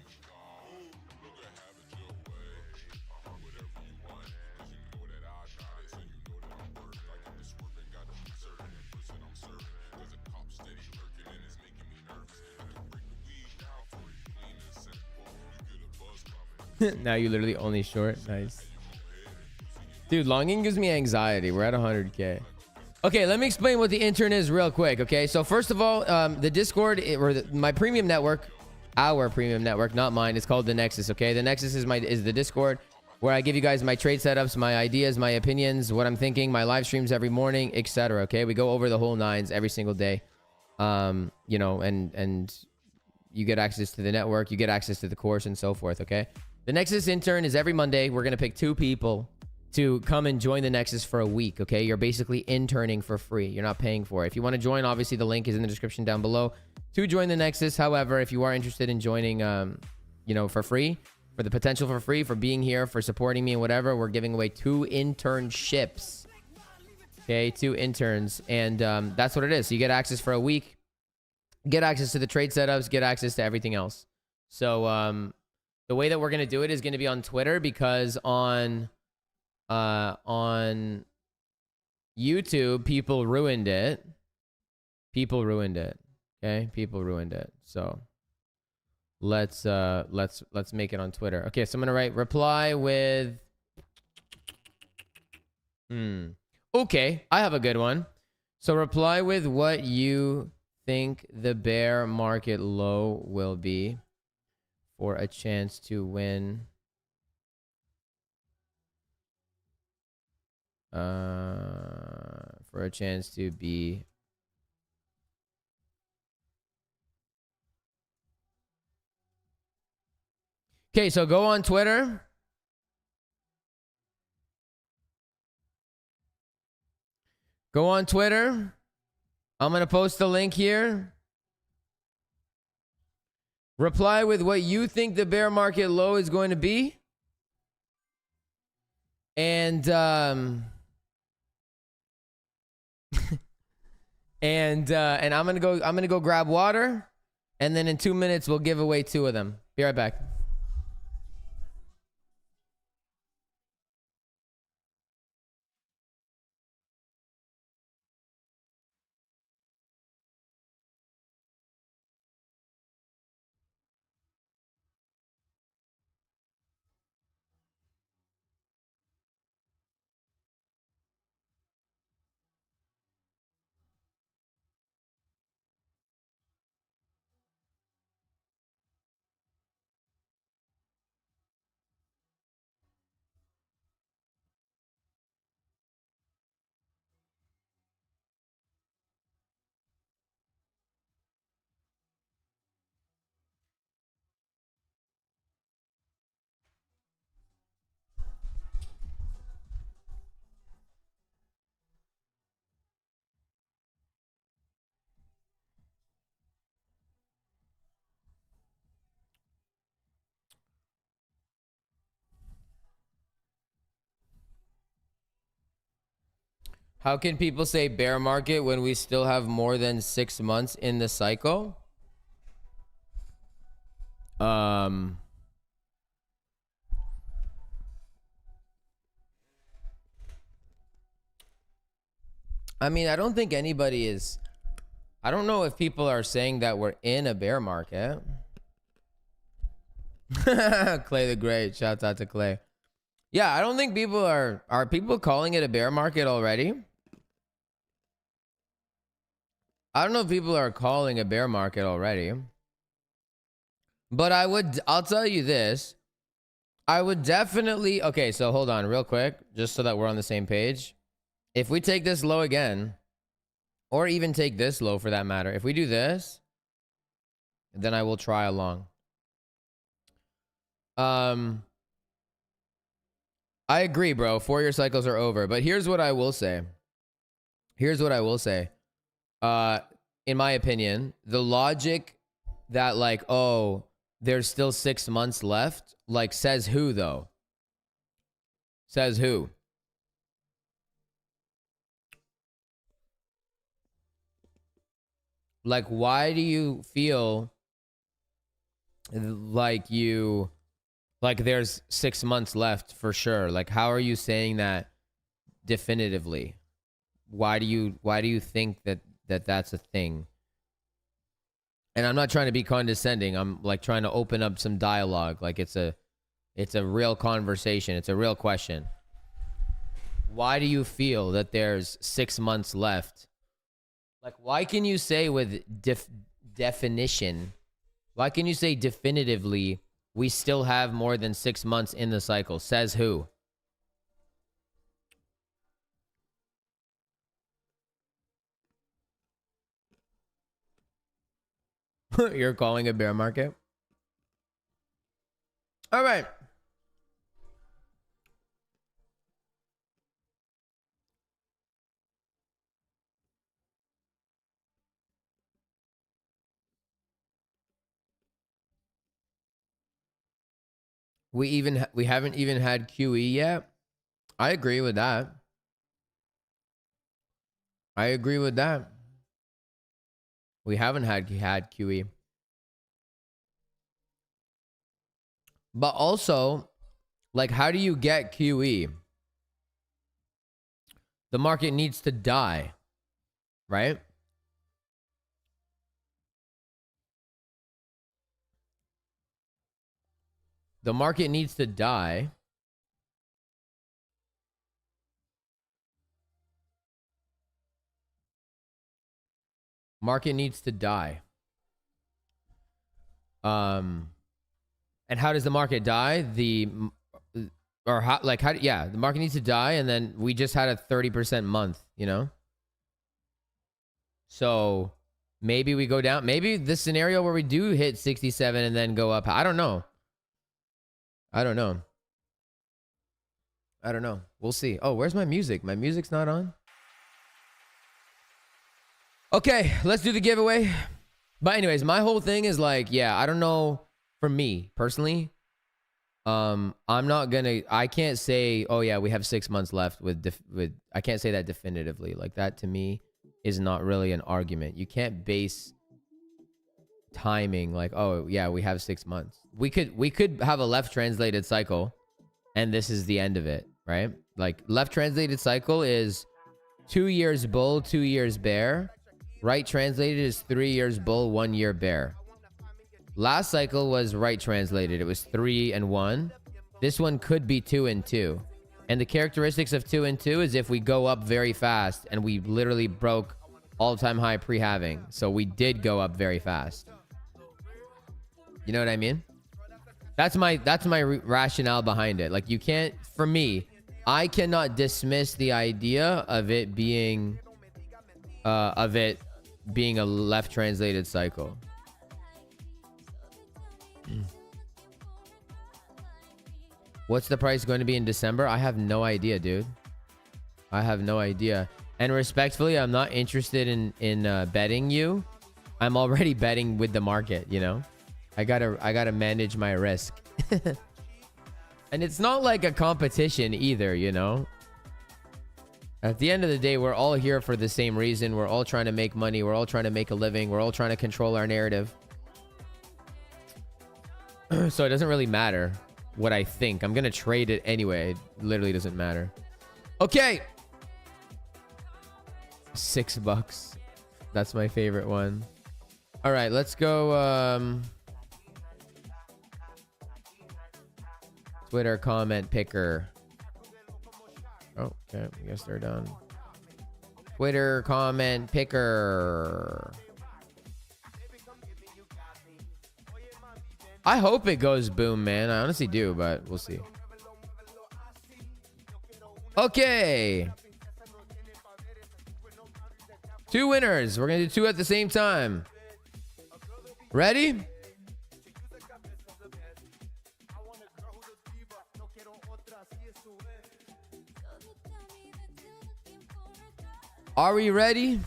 Now you literally only short. Nice. Dude, longing gives me anxiety. We're at 100K. Okay, let me explain what the intern is real quick, okay? So first of all, the Discord, my premium network, our premium network, not mine, it's called the Nexus, okay? The Nexus is the Discord where I give you guys my trade setups, my ideas, my opinions, what I'm thinking, my live streams every morning, etc. Okay, we go over the whole nines every single day. You know, and you get access to the network, you get access to the course and so forth, okay? The Nexus intern is every Monday. We're gonna pick 2 people to come and join the Nexus for a week, okay? You're basically interning for free. You're not paying for it. If you want to join, obviously the link is in the description down below to join the Nexus. However, if you are interested in joining, you know, for free, for the potential for free, for being here, for supporting me and whatever, we're giving away 2 internships, okay? 2 interns, and that's what it is. So you get access for a week, get access to the trade setups, get access to everything else. So the way that we're going to do it is going to be on Twitter, because on YouTube, people ruined it. People ruined it. Okay, people ruined it. So let's make it on Twitter. Okay, so I'm gonna write reply with. Okay, I have a good one. So reply with what you think the bear market low will be for a chance to win. For a chance to be. Okay, so go on Twitter. Go on Twitter. I'm going to post the link here. Reply with what you think the bear market low is going to be. And and I'm gonna go grab water, and then in 2 minutes we'll give away 2 of them. Be right back. How can people say bear market when we still have more than 6 months in the cycle? I mean, I don't think anybody is. I don't know if people are saying that we're in a bear market. Clay the Great. Shout out to Clay. Yeah, I don't think people are people calling it a bear market already? I don't know if people are calling a bear market already. But I'll tell you this. I would definitely, okay, so hold on real quick, just so that we're on the same page. If we take this low again, or even take this low for that matter, if we do this, then I will try along. I agree, bro. 4-year cycles are over. But here's what I will say. In my opinion, the logic that like, oh, there's still 6 months left, like says who though? Says who? Like, why do you feel like there's 6 months left for sure? Like, how are you saying that definitively? Why do you think that that's a thing? And I'm not trying to be condescending. I'm like trying to open up some dialogue. Like it's a real conversation. It's a real question. Why do you feel that there's 6 months left? Like, why can you say with definition? Why can you say definitively we still have more than 6 months in the cycle? Says who? You're calling a bear market? All right. We haven't even had QE yet. I agree with that. I agree with that. We haven't had QE. But also, like, how do you get QE? The market needs to die, right? The market needs to die. Market needs to die. And how does the market die? The market needs to die, and then we just had a 30% month, you know? So maybe we go down. Maybe this scenario where we do hit 67 and then go up. I don't know. We'll see. Oh, where's my music? My music's not on. Okay, let's do the giveaway. But anyways, my whole thing is like, yeah, I don't know. For me personally, I'm not gonna. I can't say, oh yeah, we have 6 months left with. I can't say that definitively. Like that to me is not really an argument. You can't base timing like, oh yeah, we have 6 months. We could have a left translated cycle, and this is the end of it, right? Like left translated cycle is 2 years bull, 2 years bear. Right translated is 3 years bull, 1 year bear. Last cycle was right translated. It was 3 and 1. This one could be 2 and 2. And the characteristics of 2 and 2 is if we go up very fast, and we literally broke all-time high pre-halving. So we did go up very fast. You know what I mean? That's my rationale behind it. Like you can't, for me, I cannot dismiss the idea of it being a left translated cycle. What's the price going to be in December? I have no idea, dude. I have no idea. And respectfully, I'm not interested in betting you. I'm already betting with the market, you know? I gotta manage my risk. And it's not like a competition either, you know? At the end of the day, we're all here for the same reason. We're all trying to make money. We're all trying to make a living. We're all trying to control our narrative. So it doesn't really matter what I think. I'm going to trade it anyway. It literally doesn't matter. Okay. $6. That's my favorite one. All right, let's go. Twitter comment picker. Oh, okay. I guess they're done. Twitter comment picker. I hope it goes boom, man. I honestly do, but we'll see. Okay. 2 winners. We're going to do 2 at the same time. Ready? Are we ready?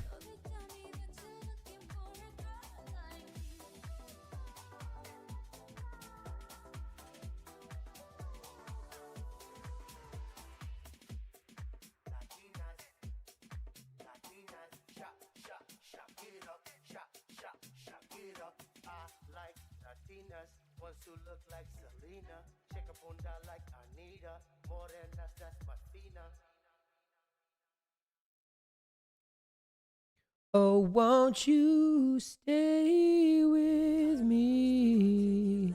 Oh, won't you stay with me?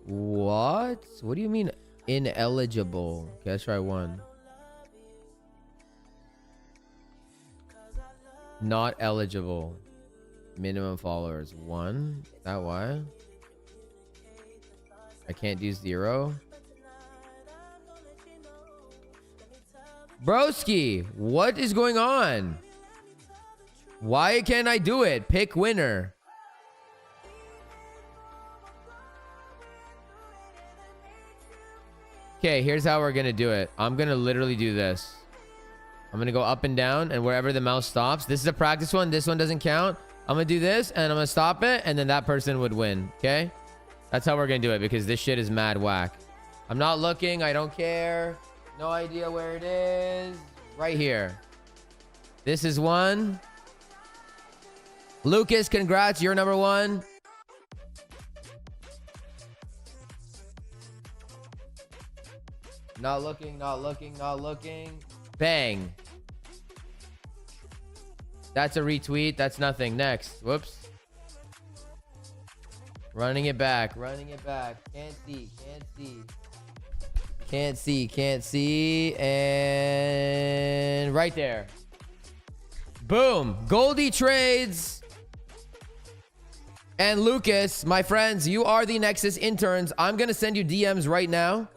What? What do you mean ineligible? Okay, let's try 1. Not eligible. Minimum followers 1. Is that why? I can't do 0. Broski, what is going on? Why can't I do it? Pick winner. Okay, here's how we're gonna do it. I'm gonna literally do this. I'm gonna go up and down, and wherever the mouse stops. This is a practice one. This one doesn't count. I'm gonna do this, and I'm gonna stop it, and then that person would win. Okay? That's how we're gonna do it, because this shit is mad whack. I'm not looking. I don't care. No idea where it is. Right here. This is 1. Lucas, congrats. You're number 1. Not looking, not looking, not looking. Bang. That's a retweet. That's nothing. Next. Whoops. Running it back. Running it back. Can't see. Can't see. Can't see. Can't see. And right there. Boom. Goldie Trades. And Lucas, my friends, you are the Nexus interns. I'm going to send you DMs right now.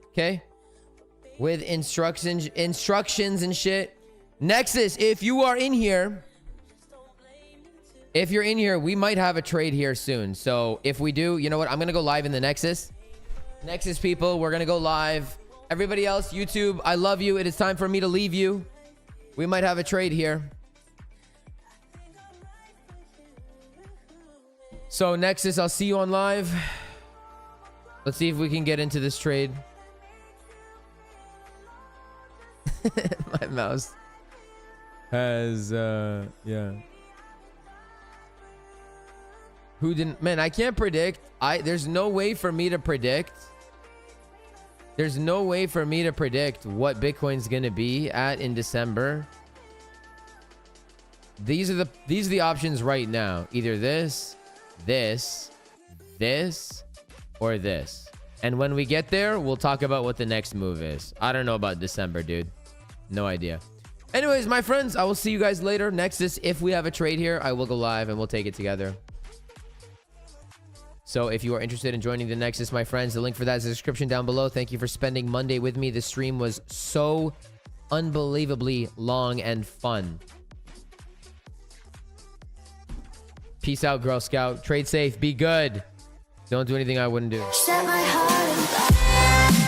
Okay? With instructions and shit. Nexus, if you are in here, we might have a trade here soon. So if we do, you know what? I'm going to go live in the Nexus. Nexus people, we're going to go live. Everybody else, YouTube, I love you. It is time for me to leave you. We might have a trade here. So Nexus, I'll see you on live. Let's see if we can get into this trade. My mouse has yeah. Who didn't? Man, I can't predict. There's no way for me to predict. There's no way for me to predict what Bitcoin's gonna be at in December. These are the options right now. Either this, or this. And when we get there, we'll talk about what the next move is. I don't know about December, dude. No idea. Anyways, my friends, I will see you guys later. Nexus, if we have a trade here, I will go live and we'll take it together. So if you are interested in joining the Nexus, my friends, the link for that is in the description down below. Thank you for spending Monday with me. The stream was so unbelievably long and fun. Peace out, Girl Scout. Trade safe. Be good. Don't do anything I wouldn't do. Set my heart